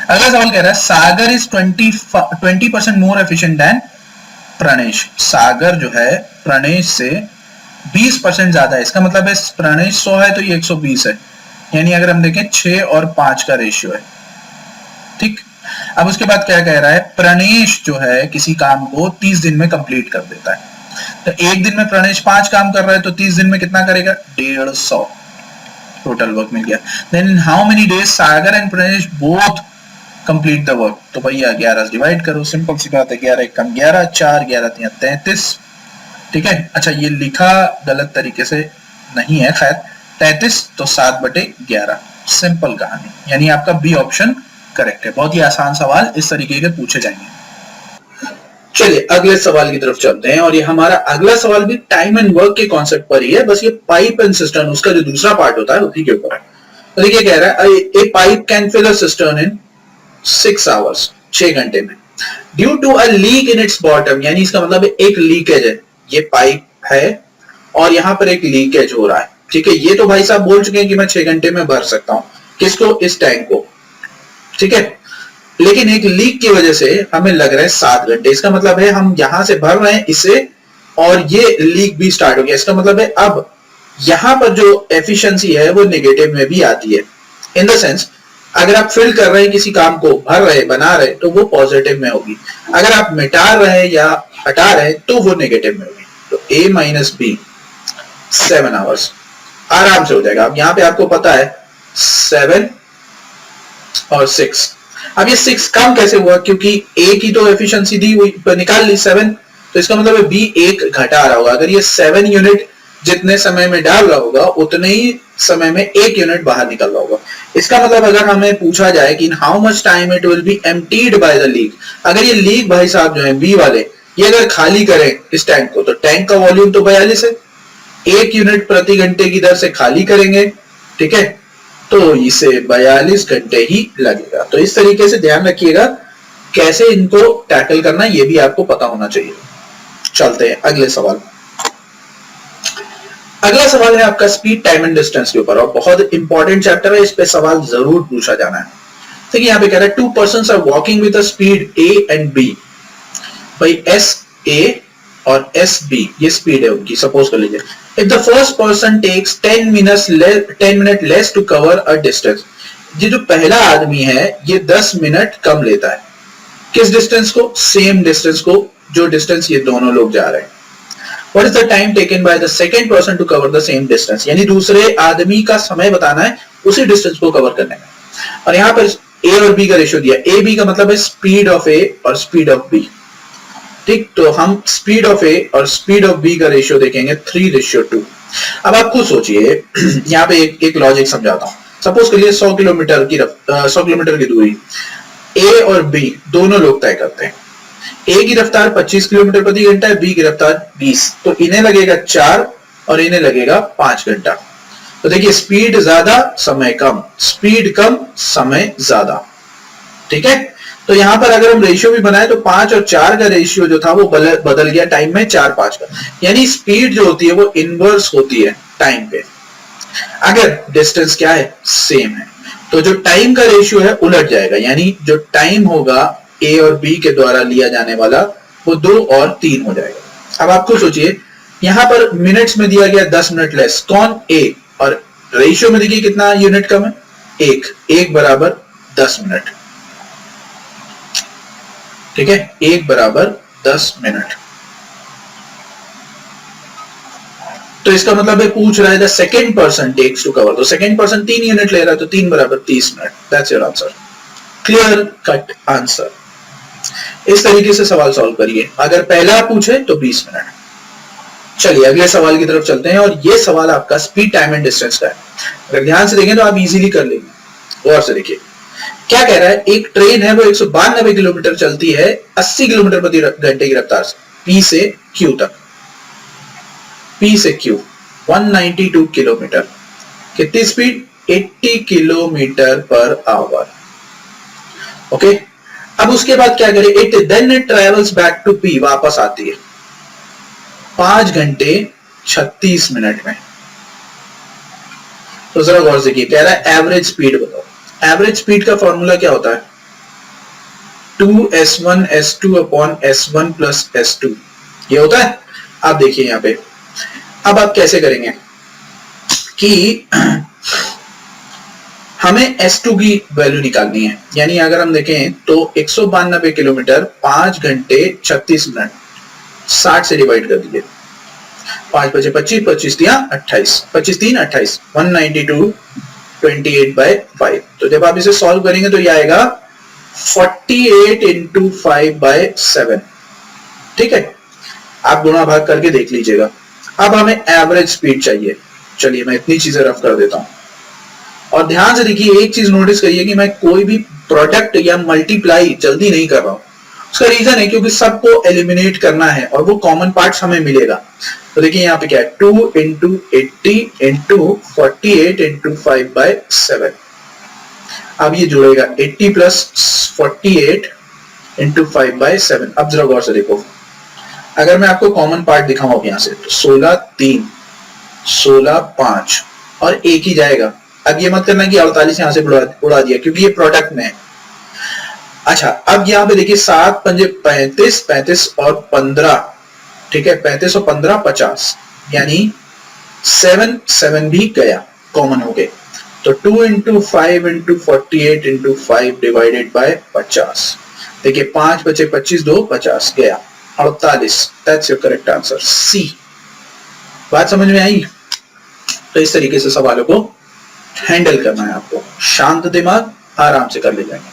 अगला सवाल कह रहा है Sagar is 20% more efficient than Pranesh. Sagar जो है प्रणेश से 20% ज्यादा है। इसका मतलब है प्रणेश 100 है तो ये 120 है, यानी अगर हम देखें 6 और 5 का रेशियो है। ठीक, अब उसके बाद क्या कह रहा है? प्रणेश जो है किसी काम को 30 दिन में कंप्लीट कर देता है। तो एक दिन में प्रणेश 5 काम कर रहा है तो 30 दिन में कितना करेगा? 150 टोटल वर्क मिल गया। Then in how many days Sagar and Pranesh both complete the work? तो भैया 11 से डिवाइड करो, सिंपल सी बात है, 11 कम 11, 4 11 33। ठीक है, अच्छा ये लिखा गलत तरीके से नहीं है, खैर 33, तो 7/11, सिंपल कहानी, यानी आपका बी ऑप्शन करेक्ट है। बहुत ही आसान सवाल इस तरीके के पूछे जाएंगे। चलिए अगले सवाल की तरफ चलते हैं। और ये हमारा अगला सवाल भी टाइम एंड वर्क के कॉन्सेप्ट पर ही है, बस ये पाइप एंड सिस्टर्न उसका जो दूसरा पार्ट होता है उसी के ऊपर है। तो देखिए कह रहा है a pipe can fill a cistern in 6 hours, 6 घंटे में, due to a leak in its bottom, यानी इसका मतलब एक लीकेज है। ये पाइप है और यहां पर एक लीकेज हो रहा है। ठीक है, ये तो भाई साहब बोल चुके हैं कि मैं 6 घंटे में भर सकता हूं, किसको? इस टैंक को। ठीक है, लेकिन एक लीक की वजह से हमें लग रहा है 7 घंटे। इसका मतलब है हम यहां से भर रहे हैं इसे और ये लीक भी स्टार्ट हो गया। इसका मतलब है अब यहां पर जो एफिशिएंसी है वो नेगेटिव में भी आती है। इन द सेंस अगर आप फिल कर रहे हैं किसी काम को, भर रहे, बना रहे, तो वो पॉजिटिव में होगी। अगर आप मिटा रहे हैं या हटा रहे हैं तो वो नेगेटिव में होगी। तो A माइनस B 7 आवर्स आराम से हो जाएगा। अब यहां पे आपको पता है 7 और 6। अब ये 6 कम कैसे हुआ, क्योंकि ए की तो एफिशिएंसी दी हुई निकाल ली 7, तो इसका मतलब है बी 1 घटा रहा होगा। अगर ये 7 यूनिट जितने समय में डाल रहा होगा उतने ही समय में 1 यूनिट बाहर निकल रहा होगा। इसका मतलब अगर हमें पूछा जाए कि in how much time it will be emptied by the leak, अगर ये लीक भाई साहब जो है बी वाले, ये अगर खाली करें इस टैंक को, तो टैंक का वॉल्यूम तो 42 है, 1 यूनिट प्रति घंटे की दर से खाली करेंगे, ठीक है, तो इसे 42 घंटे ही लगेगा। तो इस तरीके से ध्यान रखिएगा कैसे इनको टैकल करना, ये भी आपको पता होना चाहिए। चलते हैं अगले सवाल। अगला सवाल है आपका स्पीड, टाइम एंड डिस्टेंस के ऊपर, और बहुत इंपॉर्टेंट चैप्टर है, इस पे सवाल जरूर पूछा जाना है। देखिए यहाँ पे कह रहा है 2 persons are walking with a speed A and B. भाई एस ए और एस बी ये स्पीड है उनकी, सपोज कर लीजिए। If the first person takes 10 minute less to cover a distance, ये जो पहला आदमी है ये 10 मिनट कम लेता है, किस डिस्टेंस को, सेम डिस्टेंस को, जो डिस्टेंस ये दोनों लोग जा रहे हैं। What is the time taken by the second person to cover the same distance? यानी दूसरे आदमी का समय बताना है उसी डिस्टेंस को कवर करने में। और यहाँ पर ए और बी का रेशियो दिया, ए बी का मतलब है स्पीड ऑफ ए और स्पीड ऑफ बी, ठीक, तो हम स्पीड ऑफ ए और स्पीड ऑफ बी का रेशियो देखेंगे 3:2। अब आप खुद सोचिए, यहाँ पे एक लॉजिक समझाता हूँ। सपोज करिए 100 किलोमीटर की दूरी ए और बी दोनों लोग तय करते हैं। ए की रफ्तार 25 किलोमीटर प्रति घंटा है, बी की रफ्तार 20, तो इन्हें लगेगा 4 और इन्हें लगेगा 5 घंटा। तो देखिए स्पीड ज्यादा समय कम, स्पीड कम समय ज्यादा, ठीक है। तो यहां पर अगर हम रेशियो भी बनाए तो 5 और 4 का रेशियो जो था वो बदल गया टाइम में 4-5 का, यानी स्पीड जो होती है वो इनवर्स होती है टाइम पे। अगर डिस्टेंस क्या है, सेम है, तो जो टाइम का रेशियो है उलट जाएगा, यानी जो टाइम होगा ए और बी के द्वारा लिया जाने वाला वो 2 और 3 हो जाएगा। अब आपको सोचिए यहां पर मिनट्स में दिया गया 10 मिनट लेस, कौन, ए, और रेशियो में देखिए कितना यूनिट कम है, 1 बराबर 10 मिनट, ठीक है, 1 बराबर 10 मिनट। तो इसका मतलब है पूछ रहा है the second person takes to cover, तो सेकेंड पर्सन 3 यूनिट ले रहा है, तो 3 बराबर 30 मिनट। That's your answer, clear cut answer. इस तरीके से सवाल सॉल्व करिए, अगर पहला पूछे तो 20 मिनट। चलिए अगले सवाल की तरफ चलते हैं, और ये सवाल आपका स्पीड, टाइम एंड डिस्टेंस का है। अगर ध्यान से देखें तो आप इजीली कर लेंगे। गौर से देखिए क्या कह रहा है, एक ट्रेन है वो 192 किलोमीटर चलती है 80 किलोमीटर प्रति घंटे की रफ्तार से पी से क्यू तक, पी से क्यू 192 किलोमीटर, कितनी speed, 80 kilometre per hour, okay. अब उसके बाद क्या करे, it travels back to P, वापस आती है 5 घंटे 36 मिनट में। तो जरा गौर से देखिए, कह रहा है एवरेज स्पीड बताओ। एवरेज स्पीड का फॉर्मूला क्या होता है, 2s1 s2 upon s1 plus s2, ये होता है। आप देखिए यहां पे, अब आप कैसे करेंगे कि हमें S2 की वैल्यू निकालनी है, यानी अगर हम देखें तो 192 किलोमीटर 5 घंटे 36 मिनट 60 से डिवाइड कर दीजिए, 5 बचे 25, 25 दिया 28, 25 3 28, 192 28/5। तो जब आप इसे सॉल्व करेंगे तो ये आएगा 48 इंटू 5/7, ठीक है। आप गुणा भाग करके देख लीजिएगा। अब हमें एवरेज स्पीड चाहिए, चलिए मैं इतनी चीजें रफ कर देता हूं, और ध्यान से देखिए एक चीज नोटिस करिए कि मैं कोई भी प्रोडक्ट या मल्टीप्लाई जल्दी नहीं कर रहा हूं। उसका रीजन है क्योंकि सबको एलिमिनेट करना है और वो कॉमन पार्ट्स हमें मिलेगा। तो देखिए यहाँ पे क्या है, 2 इंटू 80 इंटू 48 इंटू 5/7। अब ये जुड़ेगा 80 प्लस 48 इंटू 5/7। अब जरा गौर से देखो, अगर मैं आपको कॉमन पार्ट दिखाऊं अब यहां से, तो 16 3 16 5 और एक ही जाएगा। अब ये मत करना कि 48 यहां से उड़ा दिया, क्योंकि ये प्रोडक्ट में है। अच्छा, अब यहां पे देखिए 7 पंजे 35, 35 और 15, ठीक है, 35 और 15 50, यानी 7 भी गया, कॉमन हो गए। तो 2 into 5 into 48 into 5 divided by 50। देखिए 5 बचे 25, 2 50 गया 48। दैट्स योर करेक्ट आंसर, सी। बात समझ में आई? तो इस तरीके से सवालों को हैंडल करना है आपको, शांत दिमाग, आराम से कर ले जाएंगे।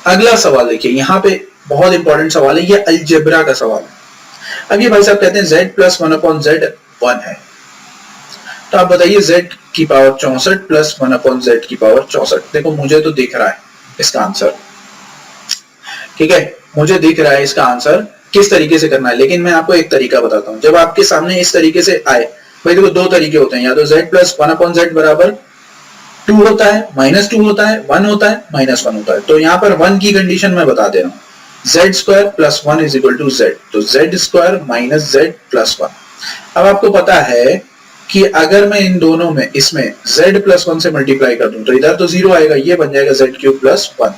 अगला सवाल देखिए, यहाँ पे बहुत इंपॉर्टेंट सवाल है, ये अलजेब्रा का सवाल है। अब ये भाई साहब कहते हैं z प्लस 1/z 1 है, तो आप बताइए z की पावर 64 प्लस 1/z की पावर 64। देखो मुझे तो दिख रहा है इसका आंसर, ठीक है, मुझे दिख रहा है इसका आंसर किस तरीके से करना है, लेकिन मैं आपको एक तरीका बताता हूं। जब आपके सामने इस तरीके से आए, भाई देखो दो तरीके होते हैं, या तो z प्लस 1/z बराबर 2 होता है, -2 होता है, 1 होता है, -1 होता है। तो यहाँ पर 1 की कंडीशन मैं बता दे रहा हूँ, z square plus 1 is equal to z, तो z square minus z plus 1। अब आपको पता है कि अगर मैं इन दोनों में इसमें z प्लस 1 से मल्टीप्लाई कर दूं तो इधर तो 0 आएगा, ये बन जाएगा z क्यूब प्लस 1,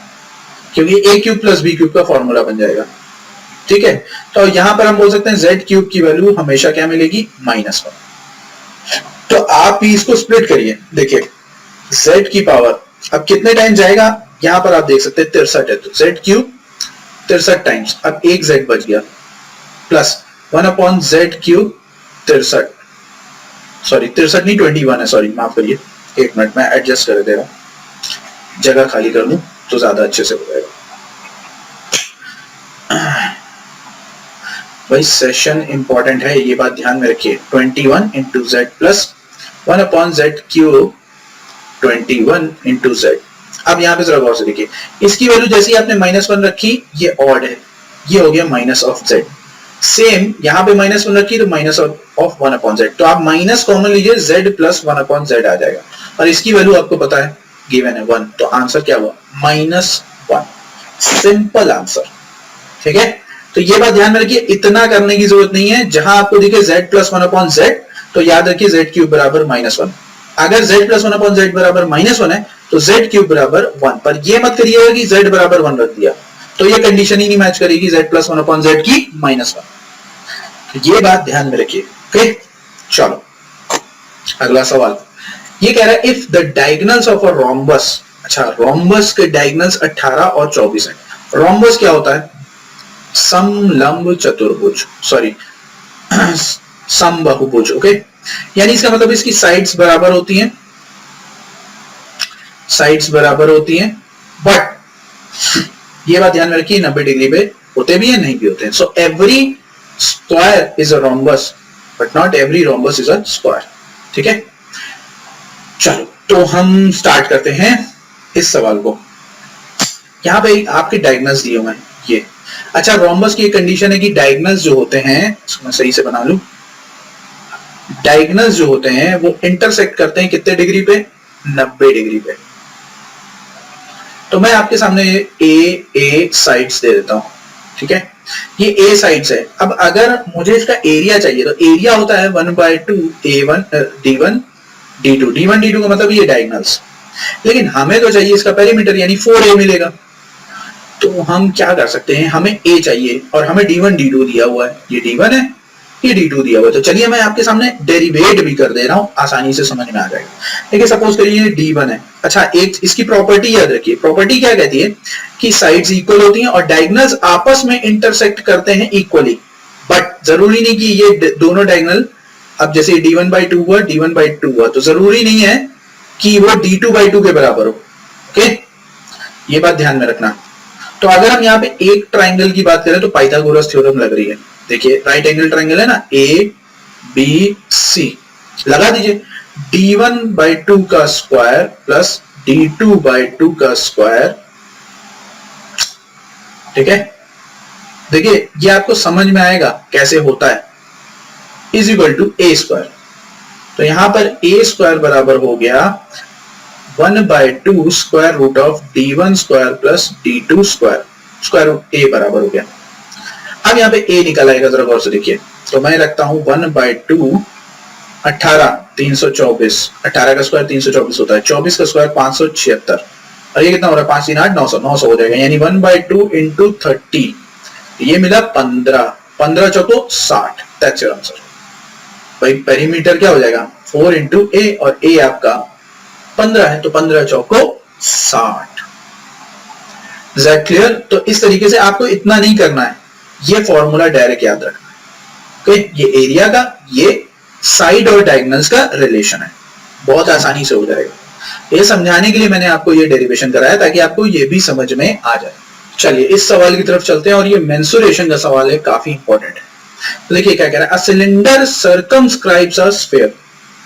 क्योंकि a cube plus b cube का फॉर्मूला बन जाएगा, ठीक है। तो यहां पर हम बोल सकते हैं z क्यूब की वैल्यू हमेशा क्या मिलेगी, -1। तो आप भी इसको स्प्लिट करिए, देखिए z की पावर अब कितने टाइम जाएगा, यहां पर आप देख सकते हैं 63 है, तो z क्यूब 63 टाइम्स, अब एक z बच गया, प्लस 1/z क्यूब 63, सॉरी 63 नहीं 21 है, सॉरी माफ करिए, एक मिनट मैं एडजस्ट कर दे रहा हूं, जगह खाली कर लूं तो ज्यादा अच्छे से हो जाएगा। भाई सेशन इंपॉर्टेंट है, ये बात ध्यान में रखिए। 21 into z plus 1/z cube 21 into z। अब यहाँ पे जरा गौर से देखिए, इसकी वैल्यू जैसे ही आपने -1 रखी, ये ऑड है, ये हो गया माइनस ऑफ z। सेम यहाँ पे -1 रखी तो माइनस ऑफ 1/z, तो आप माइनस कॉमन लीजिए, z प्लस 1/z आ जाएगा, और इसकी वैल्यू आपको पता है गिवन है 1, तो आंसर क्या हुआ, -1। सिंपल आंसर, ठीक है। तो ये बात ध्यान में रखिए, इतना करने की जरूरत नहीं है, जहां आपको दिखे z प्लस 1/z तो याद रखिए z क्यूब बराबर -1। अगर z प्लस 1/z बराबर -1 है तो z क्यूब बराबर 1, पर ये मत करिएगा कि z बराबर 1 रख दिया, तो ये कंडीशन ही नहीं मैच करेगी z प्लस 1/z की -1। तो ये बात ध्यान में रखिए, ओके। चलो अगला सवाल, ये कह रहा है if the diagonals of a rhombus, अच्छा रोम्बस के डायगोनल्स 18 और 24 है। रोम्बस क्या होता है, समलंब चतुर्भुज, सॉरी समबाहुभुज, ओके। यानी इसका मतलब इसकी साइड्स बराबर होती हैं, साइड्स बराबर होती हैं, बट ये बात ध्यान में रखिए 90 डिग्री पे होते भी हैं, नहीं भी होते हैं। So every square is a rhombus but not every rhombus is a square, ठीक है। चलो तो हम स्टार्ट करते हैं इस सवाल को। यहां पे आपके डायगोनल्स दिए हुए हैं ये, अच्छा रोम्बस की एक कंडीशन है कि डायगोनल्स जो होते हैं, इसको मैं सही से बना लूं, डायगोनल्स जो होते हैं वो इंटरसेक्ट करते हैं कितने डिग्री पे, 90 डिग्री पे। तो मैं आपके सामने ए साइड्स दे देता हूं, ठीक है, ये ए साइड्स है। अब अगर मुझे इसका एरिया चाहिए तो एरिया होता है 1/2 a1 d1 d2, d1 d2 का मतलब ये डायगोनल्स, लेकिन हमें तो चाहिए इसका पेरीमीटर यानी 4a मिलेगा। तो हम क्या कर सकते हैं, हमें a चाहिए और हमें d1 d2 दिया हुआ है, ये d1 है ये d2 दिया हुआ है। तो चलिए मैं आपके सामने डेरिवेट भी कर दे रहा हूं, आसानी से समझ में आ जाएगा। देखिए सपोज करिए d1 है, अच्छा एक इसकी प्रॉपर्टी याद रखिए, प्रॉपर्टी क्या कहती है कि साइड्स इक्वल होती हैं और डायगोनल्स आपस में इंटरसेक्ट करते हैं इक्वली, बट जरूरी नहीं कि ये दोनों डायगोनल, अब जैसे d1/2 हुआ d1/2 हुआ, तो जरूरी नहीं है कि वो d2/2 के बराबर हो, ओके, ये बात ध्यान में रखना। तो अगर हम यहाँ पे एक ट्राइंगल की बात करें तो पाइथागोरस थ्योरम लग रही है, देखिए राइट एंगल ट्राइंगल है ना, ABC लगा दीजिए, d1/2 का स्क्वायर प्लस d2/2 का स्क्वायर, ठीक है। देखिए ये आपको समझ में आएगा कैसे होता है, is equal to a square. तो यहां पर a स्क्वायर बराबर हो गया 1/2 square root of d1 square plus d2 square, square root a बराबर हो गया। अब यहाँ पे a निकल आएगा, जरा गौर से देखिए, तो मैं रखता हूं 1/2 18 324, 18 का स्क्वायर 324 होता है, 24 का स्क्वायर 576, और ये कितना हो रहा है 5 3 8 900 900 हो जाएगा, यानी 1/2 इंटू 30, ये मिला 15, 15 चौको 60, दैट्स योर आंसर। भाई पेरीमीटर क्या हो जाएगा 4 इंटू a, और a आपका 15 है, तो 15 चौको 60। Is that clear? तो इस तरीके से आपको इतना नहीं करना है, ये फॉर्मूला डायरेक्ट याद रखना है, ओके। ये एरिया का, ये साइड और डायगोनल्स का रिलेशन है, बहुत आसानी से हो जाएगा। ये समझाने के लिए मैंने आपको ये डेरिवेशन कराया ताकि आपको ये भी समझ में आ जाए। चलिए इस सवाल की तरफ चलते हैं और ये मेंसुरेशन का सवाल है, काफी इंपॉर्टेंट है। तो देखिए क्या कह रहा है, अ सिलेंडर सर्कमस्क्राइब्स अ स्फीयर।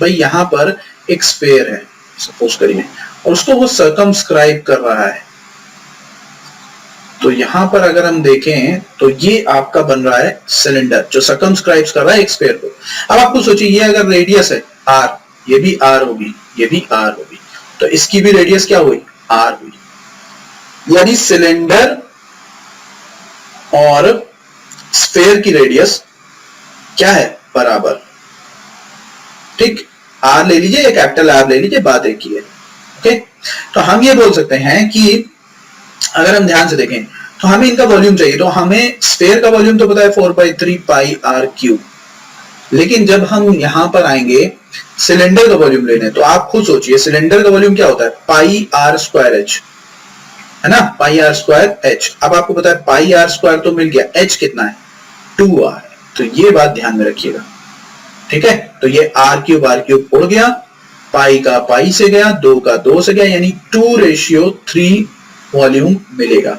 भाई यहां पर एक स्फीयर है सपोज करिए और उसको वो सर्कमस्क्राइब कर रहा है। तो यहां पर अगर हम देखें तो ये आपका बन रहा है सिलेंडर जो सर्कमस्क्राइब्स कर रहा है एक स्फीयर को। अब आपको सोचिए ये अगर रेडियस है r, ये भी r होगी, ये भी r होगी, तो इसकी भी रेडियस क्या हुई, r हुई। यानी सिलेंडर और स्फीयर की रेडियस क्या है, बराबर। ठीक, r ले लीजिए या कैपिटल R ले लीजिए, बात एक ही है। ओके, तो हम ये बोल सकते हैं कि अगर हम ध्यान से देखें तो हमें इनका वॉल्यूम चाहिए, तो हमें स्फीयर का वॉल्यूम तो पता है 4/3 पाई r क्यूब, लेकिन जब हम यहां पर आएंगे सिलेंडर का वॉल्यूम लेने, तो आप खुद सोचिए सिलेंडर का वॉल्यूम क्या होता है, पाई r स्क्वायर h, है ना, पाई r स्क्वायर h। अब आपको पता है पाई r स्क्वायर तो मिल गया, h कितना है, 2r है। तो ये बात ध्यान में रखिएगा, ठीक है। तो ये r क्यूब उड़ गया, पाई का पाई से गया, 2 का 2 से गया, यानी 2:3 वॉल्यूम मिलेगा।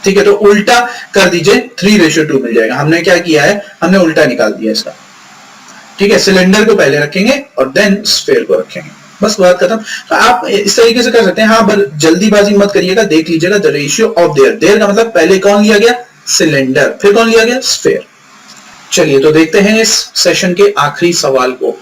ठीक है, तो उल्टा कर दीजिए, 3:2 मिल जाएगा। हमने क्या किया है, हमने उल्टा निकाल दिया इसका। ठीक है, सिलेंडर को पहले रखेंगे और देन स्फीयर को रखेंगे, बस बात खत्म। तो आप इस तरीके से कर सकते हैं। हाँ, पर जल्दीबाजी मत करिएगा, देख लीजिएगा द रेशियो ऑफ देयर का मतलब पहले कौन लिया गया, सिलेंडर, फिर कौन लिया गया, स्फीयर। चलिए तो देखते हैं इस सेशन के आखिरी सवाल को,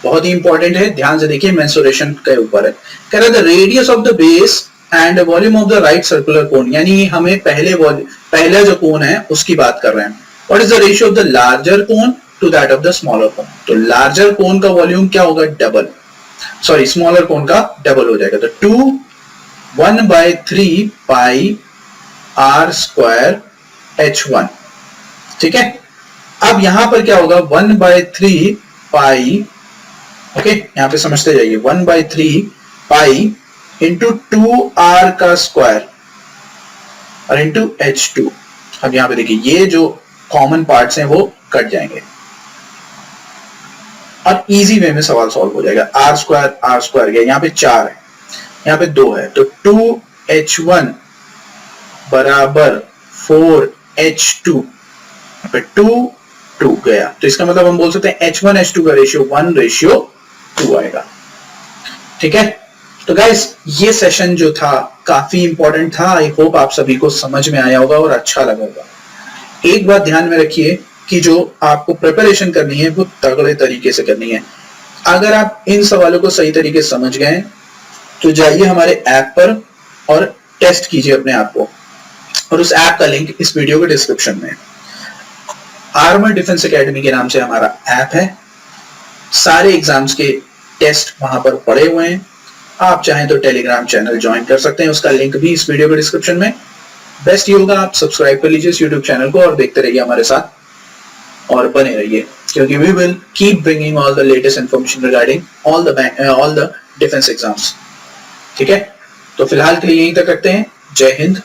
बहुत ही इंपॉर्टेंट है, ध्यान से देखिए, मेंसुरेशन के ऊपर है। कह रहा है the radius of the base and volume of the right circular cone, यानी हमें पहला जो कोन है उसकी बात कर रहे हैं। What is the ratio of the larger cone to that of the smaller cone. तो लार्जर कोन का वॉल्यूम क्या होगा, डबल, सॉरी स्मॉलर कोन का डबल हो जाएगा। तो 1/3 पाई r स्क्वायर h1। ठीक है, अब यहां पर क्या होगा, 1/3 पाई, ओके यहां पे समझते जाइए, 1/3 पाई इंटू 2r का स्क्वायर और इंटू h2। अब यहां पे देखिए ये जो कॉमन पार्ट्स हैं वो कट जाएंगे और इजी वे में सवाल सॉल्व हो जाएगा। r स्क्वायर गया, यहां पे 4 है, यहां पे 2 है, तो 2h1 बराबर 4h2 पे 2 गया। तो इसका मतलब हम बोल सकते हैं h1 h2 का रेशियो 1:2 आएगा। ठीक है, तो गाइस ये सेशन जो था काफी इंपॉर्टेंट था। आई होप आप सभी को समझ में आया होगा और अच्छा लगा होगा। एक बात ध्यान में रखिए कि जो आपको प्रिपरेशन करनी है वो तगड़े तरीके से करनी है। अगर आप इन सवालों को सही तरीके से समझ गए तो जाइए हमारे ऐप पर और टेस्ट कीजिए अपने आप को, और उस ऐप का लिंक इस वीडियो के डिस्क्रिप्शन में। आर्मर डिफेंस एकेडमी के नाम से हमारा ऐप है, सारे एग्जाम्स के टेस्ट वहां पर पड़े हुए हैं। आप चाहें तो टेलीग्राम चैनल ज्वाइन कर सकते हैं, उसका लिंक भी इस वीडियो के डिस्क्रिप्शन में। बेस्ट ये होगा आप सब्सक्राइब कर लीजिए इस यूट्यूब चैनल को और देखते रहिए हमारे साथ और बने रहिए, क्योंकि we will keep bringing all the latest information regarding all the defence exams. ठीक है, तो फिलहाल के लिए यहीं तक रखते हैं। जय हिंद,